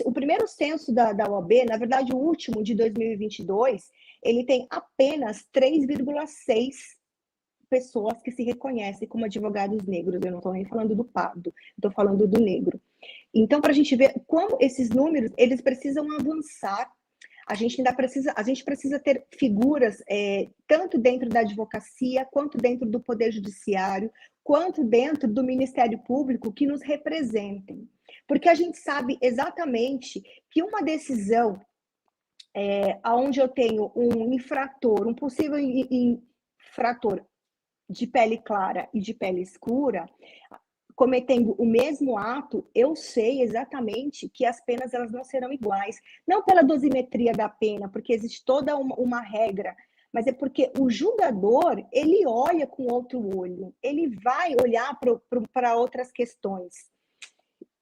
o primeiro censo da OAB, na verdade o último, de 2022, ele tem apenas 3,6 pessoas que se reconhecem como advogados negros. Eu não estou nem falando do pardo, estou falando do negro. Então, para a gente ver como esses números, eles precisam avançar. A gente precisa ter figuras, tanto dentro da advocacia, quanto dentro do Poder Judiciário, quanto dentro do Ministério Público, que nos representem. Porque a gente sabe exatamente que uma decisão onde eu tenho um infrator, um possível infrator de pele clara e de pele escura, cometendo o mesmo ato, eu sei exatamente que as penas elas não serão iguais. Não pela dosimetria da pena, porque existe toda uma regra, mas é porque o julgador, ele olha com outro olho, ele vai olhar para outras questões.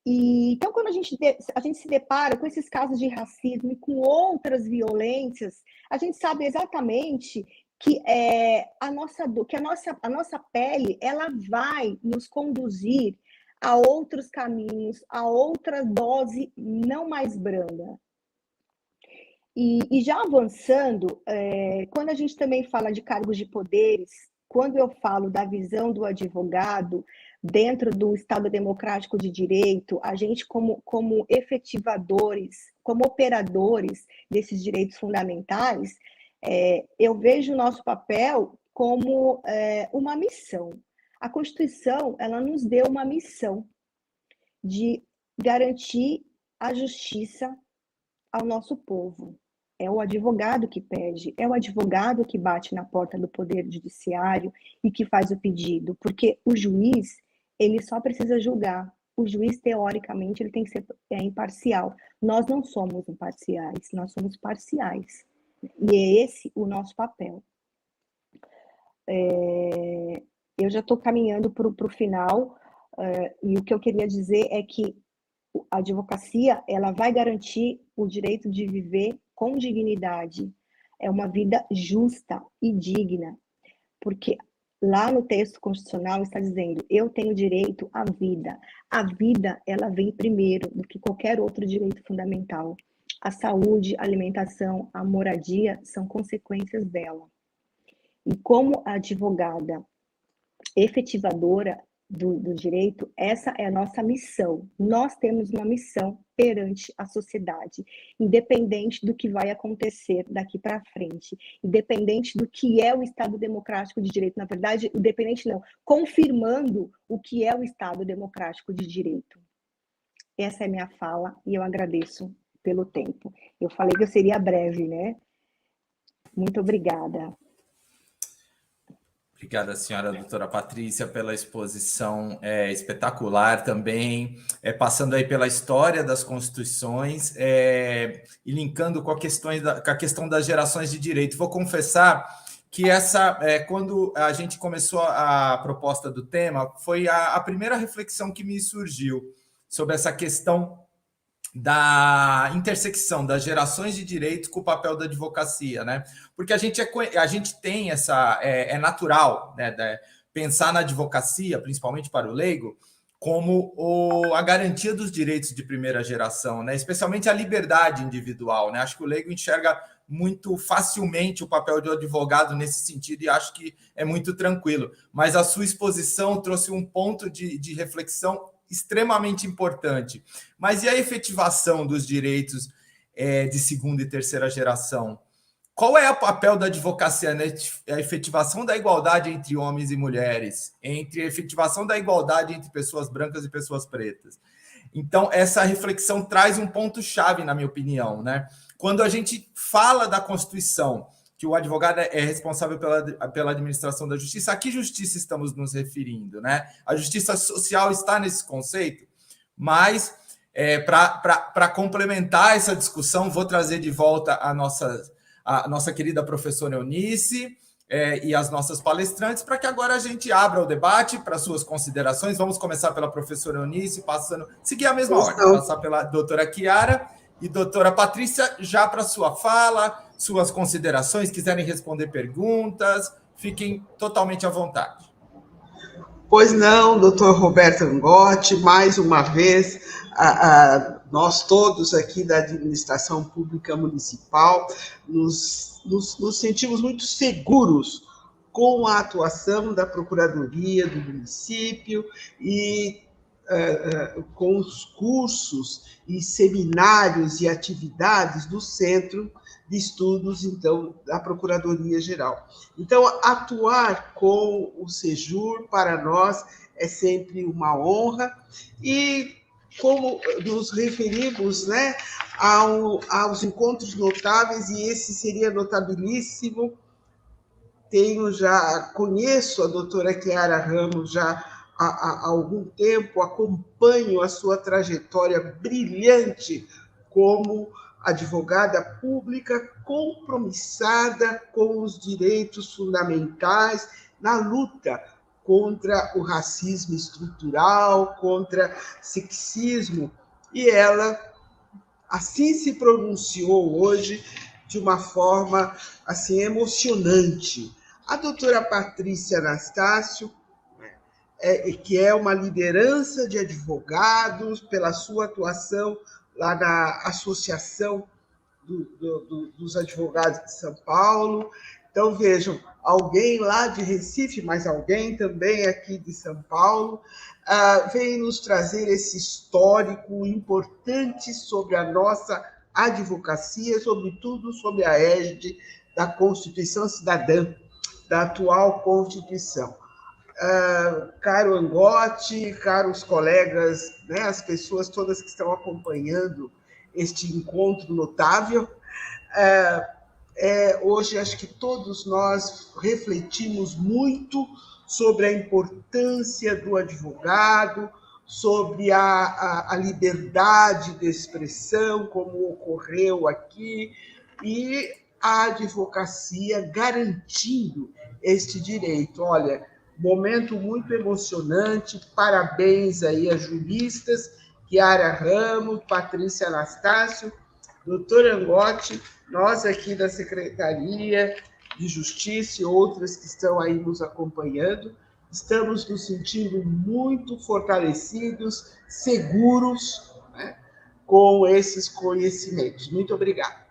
Então, quando a gente se depara com esses casos de racismo e com outras violências, a gente sabe exatamente que a nossa pele ela vai nos conduzir a outros caminhos, a outra dose não mais branda. E já avançando, quando a gente também fala de cargos de poderes, quando eu falo da visão do advogado dentro do Estado Democrático de Direito, a gente como efetivadores, como operadores desses direitos fundamentais, eu vejo o nosso papel como uma missão. A Constituição, ela nos deu uma missão de garantir a justiça ao nosso povo. É o advogado que pede, é o advogado que bate na porta do Poder Judiciário e que faz o pedido, porque o juiz, ele só precisa julgar. O juiz, teoricamente, ele tem que ser imparcial. Nós não somos imparciais, nós somos parciais. E é esse o nosso papel. Eu já estou caminhando para o final, e o que eu queria dizer é que a advocacia ela vai garantir o direito de viver com dignidade. É uma vida justa e digna, porque lá no texto constitucional está dizendo, eu tenho direito à vida. A vida, ela vem primeiro do que qualquer outro direito fundamental. A saúde, a alimentação, a moradia são consequências dela. E como advogada efetivadora do direito, essa é a nossa missão. Nós temos uma missão perante a sociedade, independente do que vai acontecer daqui para frente, independente do que é o Estado Democrático de Direito. Na verdade, independente não, confirmando o que é o Estado Democrático de Direito. Essa é a minha fala e eu agradeço pelo tempo. Eu falei que eu seria breve, né? Muito obrigada. Obrigada, senhora doutora Patrícia, pela exposição espetacular também, passando aí pela história das constituições e linkando com a questão das gerações de direito. Vou confessar que quando a gente começou a proposta do tema, foi a primeira reflexão que me surgiu sobre essa questão da intersecção das gerações de direito com o papel da advocacia, né? Porque a gente tem é natural, né, pensar na advocacia, principalmente para o leigo, como a garantia dos direitos de primeira geração, né? Especialmente a liberdade individual, né? Acho que o leigo enxerga muito facilmente o papel do advogado nesse sentido e acho que é muito tranquilo. Mas a sua exposição trouxe um ponto de reflexão extremamente importante. Mas e a efetivação dos direitos de segunda e terceira geração? Qual é o papel da advocacia, né? A efetivação da igualdade entre homens e mulheres, entre a efetivação da igualdade entre pessoas brancas e pessoas pretas. Então, essa reflexão traz um ponto-chave, na minha opinião, né? Quando a gente fala da Constituição, que o advogado é responsável pela administração da justiça, a que justiça estamos nos referindo, né? A justiça social está nesse conceito, mas para complementar essa discussão, vou trazer de volta a nossa querida professora Eunice e as nossas palestrantes, para que agora a gente abra o debate para suas considerações. Vamos começar pela professora Eunice, seguir a mesma ordem, passar pela doutora Chiara e doutora Patrícia, já para sua fala, suas considerações, quiserem responder perguntas, fiquem totalmente à vontade. Pois não, doutor Roberto Angotti, mais uma vez, nós todos aqui da Administração Pública Municipal nos sentimos muito seguros com a atuação da Procuradoria do município e com os cursos e seminários e atividades do Centro de Estudos, então, da Procuradoria-Geral. Então, atuar com o Sejur, para nós, é sempre uma honra, e como nos referimos, né, aos encontros notáveis, e esse seria notabilíssimo. Conheço a doutora Chiara Ramos já há algum tempo, acompanho a sua trajetória brilhante como advogada pública compromissada com os direitos fundamentais na luta contra o racismo estrutural, contra sexismo, e ela assim se pronunciou hoje de uma forma assim emocionante. A doutora Patrícia Anastácio, que é uma liderança de advogados pela sua atuação lá na Associação dos Advogados de São Paulo. Então, vejam, alguém lá de Recife, mas alguém também aqui de São Paulo, vem nos trazer esse histórico importante sobre a nossa advocacia, sobretudo sobre a égide da Constituição Cidadã, da atual Constituição. Caro Angotti, caros colegas, né, as pessoas todas que estão acompanhando este encontro notável, hoje acho que todos nós refletimos muito sobre a importância do advogado, sobre a liberdade de expressão, como ocorreu aqui, e a advocacia garantindo este direito. Olha, momento muito emocionante, parabéns aí às juristas, Chiara Ramos, Patrícia Anastácio, doutor Angotti, nós aqui da Secretaria de Justiça e outras que estão aí nos acompanhando, estamos nos sentindo muito fortalecidos, seguros, né, com esses conhecimentos. Muito obrigada.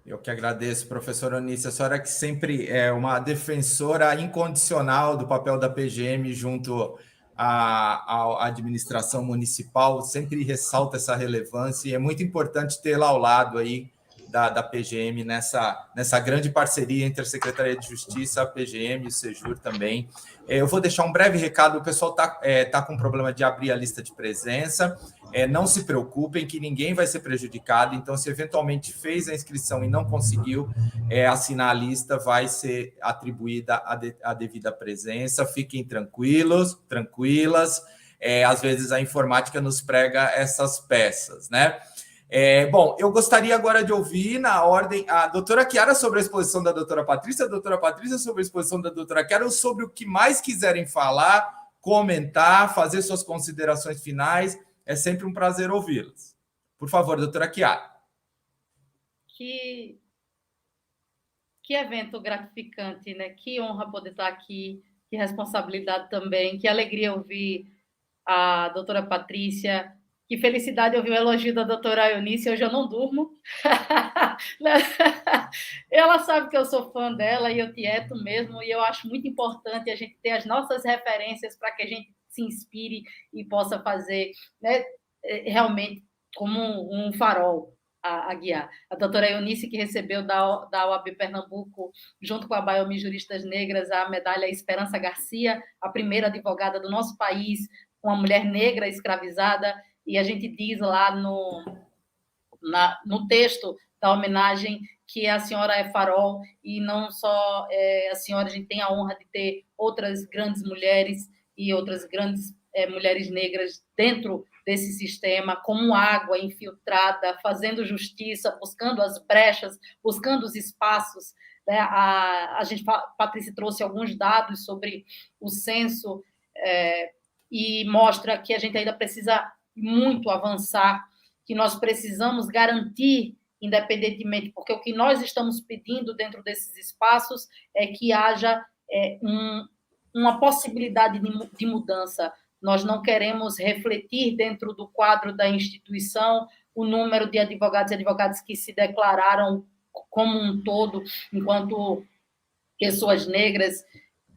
Eu que agradeço, professora Onísse. A senhora que sempre é uma defensora incondicional do papel da PGM junto à administração municipal, sempre ressalta essa relevância e é muito importante tê-la ao lado aí da PGM nessa grande parceria entre a Secretaria de Justiça, a PGM e o Sejur também. Eu vou deixar um breve recado, o pessoal tá com problema de abrir a lista de presença, não se preocupem que ninguém vai ser prejudicado, então se eventualmente fez a inscrição e não conseguiu assinar a lista, vai ser atribuída a devida presença, fiquem tranquilos, tranquilas, às vezes a informática nos prega essas peças, né? Bom, eu gostaria agora de ouvir na ordem a doutora Chiara sobre a exposição da doutora Patrícia, a doutora Patrícia sobre a exposição da doutora Chiara, ou sobre o que mais quiserem falar, comentar, fazer suas considerações finais. É sempre um prazer ouvi-las. Por favor, doutora Chiara. Que evento gratificante, né? Que honra poder estar aqui, que responsabilidade também, que alegria ouvir a doutora Patrícia. Que felicidade ouvir o elogio da doutora Eunice, hoje eu não durmo. Ela sabe que eu sou fã dela e eu tieto mesmo, e eu acho muito importante a gente ter as nossas referências para que a gente se inspire e possa fazer, né, realmente como um farol a guiar. A doutora Eunice, que recebeu da UAB Pernambuco, junto com a Baiomi Juristas Negras, a medalha Esperança Garcia, a primeira advogada do nosso país, uma mulher negra escravizada. E a gente diz lá no texto da homenagem que a senhora é farol, e não só a senhora, a gente tem a honra de ter outras grandes mulheres e outras grandes mulheres negras dentro desse sistema, como água infiltrada, fazendo justiça, buscando as brechas, buscando os espaços. Né? A Patrícia trouxe alguns dados sobre o censo e mostra que a gente ainda precisa muito avançar, que nós precisamos garantir, independentemente, porque o que nós estamos pedindo dentro desses espaços é que haja uma possibilidade de mudança. Nós não queremos refletir dentro do quadro da instituição o número de advogados e advogadas que se declararam como um todo, enquanto pessoas negras,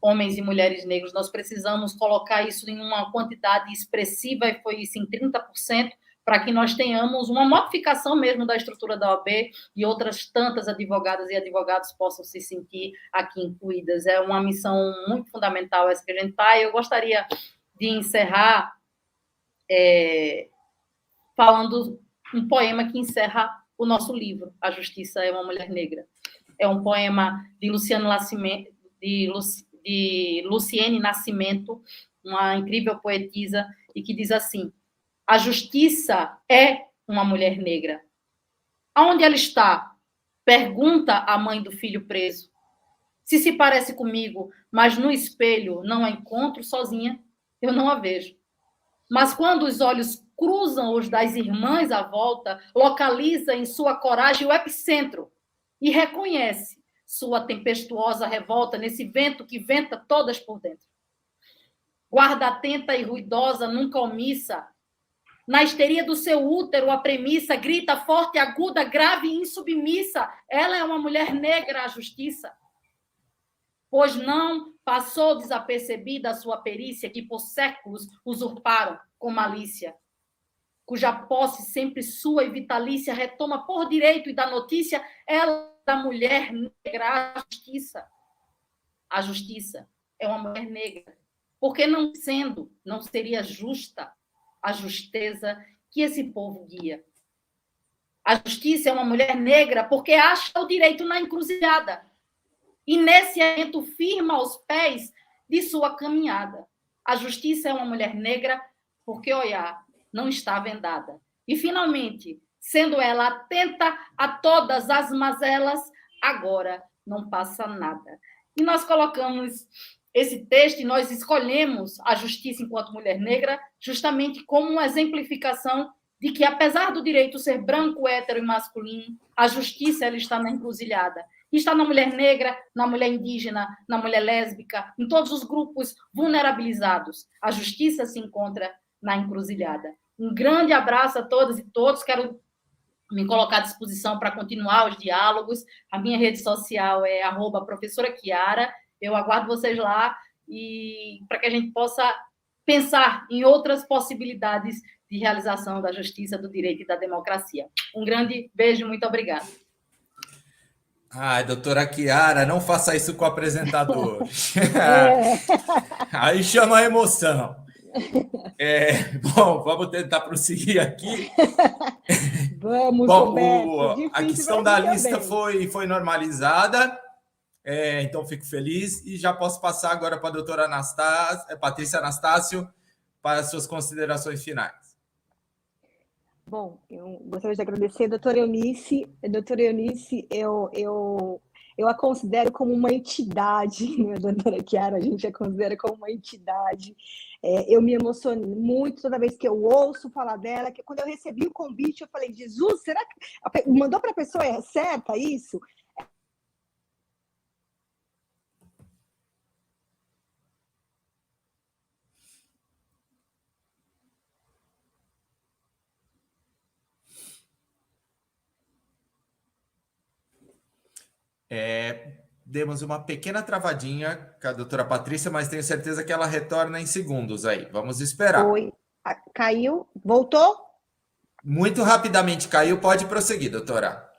homens e mulheres negros. Nós precisamos colocar isso em uma quantidade expressiva, e foi isso em 30%, para que nós tenhamos uma modificação mesmo da estrutura da OAB e outras tantas advogadas e advogados possam se sentir aqui incluídas. É uma missão muito fundamental essa que a gente está. Eu gostaria de encerrar falando um poema que encerra o nosso livro, A Justiça é uma Mulher Negra. É um poema de Luciene Nascimento, uma incrível poetisa, e que diz assim: a justiça é uma mulher negra. Aonde ela está? Pergunta a mãe do filho preso. Se parece comigo, mas no espelho não a encontro sozinha, eu não a vejo. Mas quando os olhos cruzam os das irmãs à volta, localiza em sua coragem o epicentro e reconhece sua tempestuosa revolta nesse vento que venta todas por dentro. Guarda atenta e ruidosa, nunca omissa. Na histeria do seu útero, a premissa grita forte, aguda, grave e insubmissa. Ela é uma mulher negra, a justiça. Pois não passou desapercebida a sua perícia, que por séculos usurparam com malícia, cuja posse sempre sua e vitalícia retoma por direito e dá notícia, ela da mulher negra, a justiça. A justiça é uma mulher negra, porque não sendo, não seria justa a justeza que esse povo guia. A justiça é uma mulher negra porque acha o direito na encruzilhada e nesse evento firma aos pés de sua caminhada. A justiça é uma mulher negra porque olhar não está vendada. E, finalmente, sendo ela atenta a todas as mazelas, agora não passa nada. E nós colocamos esse texto e nós escolhemos a justiça enquanto mulher negra justamente como uma exemplificação de que, apesar do direito ser branco, hétero e masculino, a justiça ela está na encruzilhada. Está na mulher negra, na mulher indígena, na mulher lésbica, em todos os grupos vulnerabilizados. A justiça se encontra na encruzilhada. Um grande abraço a todas e todos. Quero me colocar à disposição para continuar os diálogos. A minha rede social é @professora-Chiara. Eu aguardo vocês lá e para que a gente possa pensar em outras possibilidades de realização da justiça, do direito e da democracia. Um grande beijo, muito obrigada. Ai, doutora Chiara, não faça isso com o apresentador. Aí chama a emoção. Bom, vamos tentar prosseguir aqui. Vamos, bom, Roberto. a questão da lista foi normalizada, então fico feliz e já posso passar agora para a doutora Patrícia Anastácio para as suas considerações finais. Bom, eu gostaria de agradecer a doutora Eunice. Doutora Eunice, eu a considero como uma entidade, né, doutora Chiara? A gente a considera como uma entidade. Eu me emociono muito toda vez que eu ouço falar dela, que quando eu recebi o convite, eu falei, Jesus, será que mandou para a pessoa certa isso? Demos uma pequena travadinha com a doutora Patrícia, mas tenho certeza que ela retorna em segundos aí. Vamos esperar. Oi, caiu? Voltou? Muito rapidamente caiu. Pode prosseguir, doutora.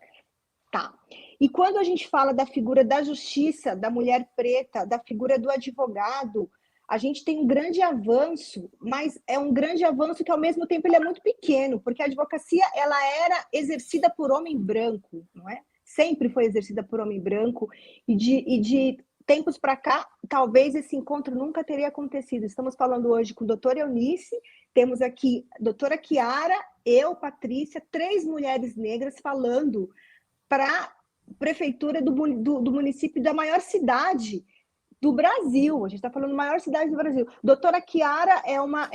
Tá. E quando a gente fala da figura da justiça, da mulher preta, da figura do advogado, a gente tem um grande avanço, mas é um grande avanço que, ao mesmo tempo, ele é muito pequeno, porque a advocacia ela era exercida por homem branco, não é? Sempre foi exercida por homem branco, e de tempos para cá, talvez esse encontro nunca teria acontecido. Estamos falando hoje com a doutora Eunice, temos aqui a doutora Chiara, eu, Patrícia, 3 mulheres negras falando para a prefeitura do município da maior cidade do Brasil. A gente está falando da maior cidade do Brasil. Doutora Chiara é uma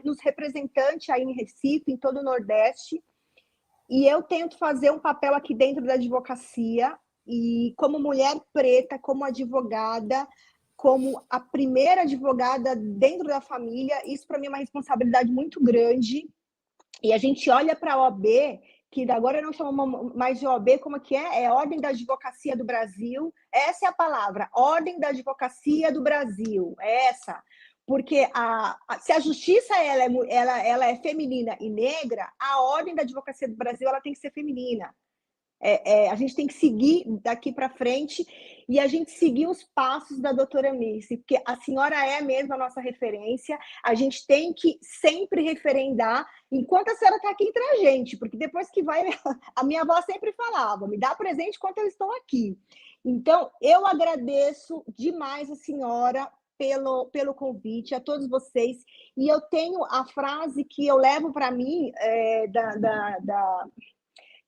nos representante aí em Recife, em todo o Nordeste, e eu tento fazer um papel aqui dentro da advocacia, e como mulher preta, como advogada, como a primeira advogada dentro da família, isso para mim é uma responsabilidade muito grande. E a gente olha para a OAB, que agora não chamamos mais de OAB, como que é? É Ordem da Advocacia do Brasil. Essa é a palavra, Ordem da Advocacia do Brasil, é essa. Porque se a justiça ela é feminina e negra, a ordem da advocacia do Brasil ela tem que ser feminina. A gente tem que seguir daqui para frente e a gente seguir os passos da doutora Eunice, porque a senhora é mesmo a nossa referência, a gente tem que sempre referendar enquanto a senhora está aqui entre a gente, porque depois que vai, a minha avó sempre falava, me dá presente enquanto eu estou aqui. Então, eu agradeço demais a senhora pelo convite, a todos vocês, e eu tenho a frase que eu levo para mim,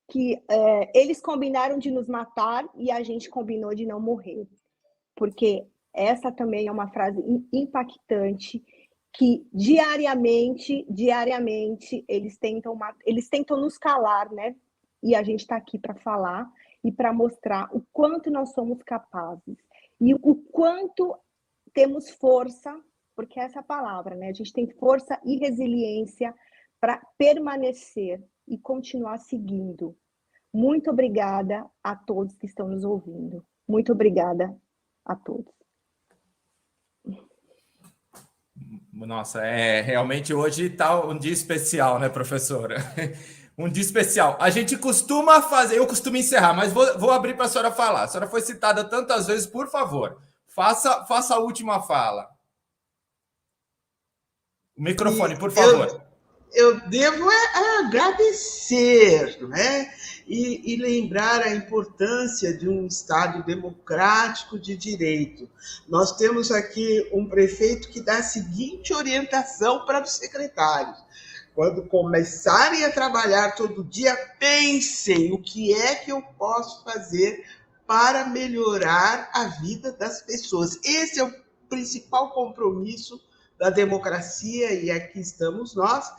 que eles combinaram de nos matar e a gente combinou de não morrer, porque essa também é uma frase impactante, que diariamente eles tentam nos calar, né? E a gente está aqui para falar e para mostrar o quanto nós somos capazes e o quanto temos força, porque essa é a palavra, né? A gente tem força e resiliência para permanecer e continuar seguindo. Muito obrigada a todos que estão nos ouvindo. Muito obrigada a todos. Nossa, realmente hoje está um dia especial, né, professora? Um dia especial. A gente costuma fazer, eu costumo encerrar, mas vou abrir para a senhora falar. A senhora foi citada tantas vezes, por favor, faça a última fala. O microfone, por favor. Eu devo agradecer, né? E lembrar a importância de um Estado democrático de direito. Nós temos aqui um prefeito que dá a seguinte orientação para os secretários: quando começarem a trabalhar todo dia, pensem o que é que eu posso fazer para melhorar a vida das pessoas. Esse é o principal compromisso da democracia, e aqui estamos nós.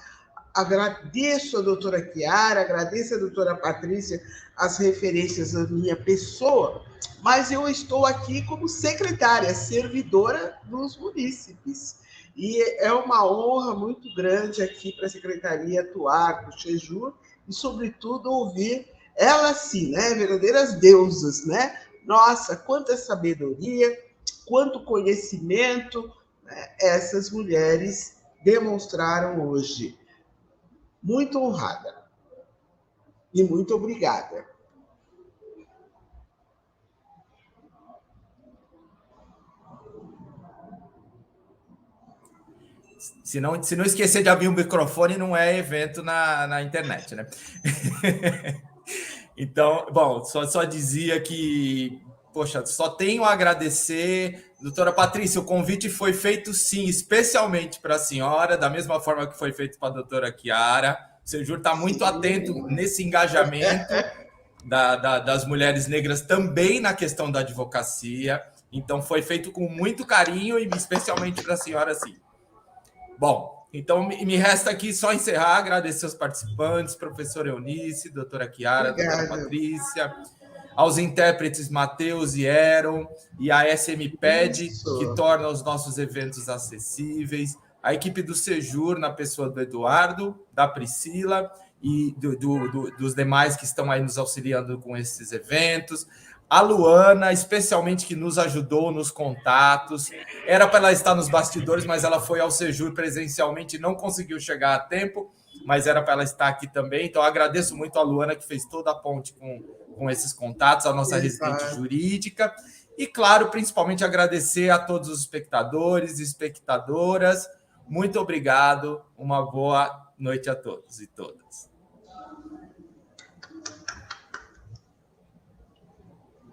Agradeço a doutora Chiara, agradeço a doutora Patrícia as referências da minha pessoa, mas eu estou aqui como secretária, servidora dos munícipes. E é uma honra muito grande aqui para a secretaria atuar com o SEJUR e, sobretudo, ouvir elas sim, né? Verdadeiras deusas, né? Nossa, quanta sabedoria, quanto conhecimento, né, essas mulheres demonstraram hoje. Muito honrada e muito obrigada. Se não esquecer de abrir o microfone, não é evento na internet, né? Então, bom, só dizia que, poxa, só tenho a agradecer. Doutora Patrícia, o convite foi feito, sim, especialmente para a senhora, da mesma forma que foi feito para a doutora Chiara. O SEJUR está muito atento nesse engajamento das mulheres negras também na questão da advocacia. Então, foi feito com muito carinho e especialmente para a senhora, sim. Bom, então me resta aqui só encerrar, agradecer aos participantes, professora Eunice, doutora Chiara, doutora Patrícia, aos intérpretes Matheus e Aaron, e a SMPED, que torna os nossos eventos acessíveis, a equipe do SEJUR, na pessoa do Eduardo, da Priscila e dos demais que estão aí nos auxiliando com esses eventos, a Luana, especialmente, que nos ajudou nos contatos. Era para ela estar nos bastidores, mas ela foi ao SEJUR presencialmente e não conseguiu chegar a tempo, mas era para ela estar aqui também. Então, agradeço muito a Luana, que fez toda a ponte com esses contatos, a nossa residente jurídica. E, claro, principalmente agradecer a todos os espectadores e espectadoras. Muito obrigado. Uma boa noite a todos e todas.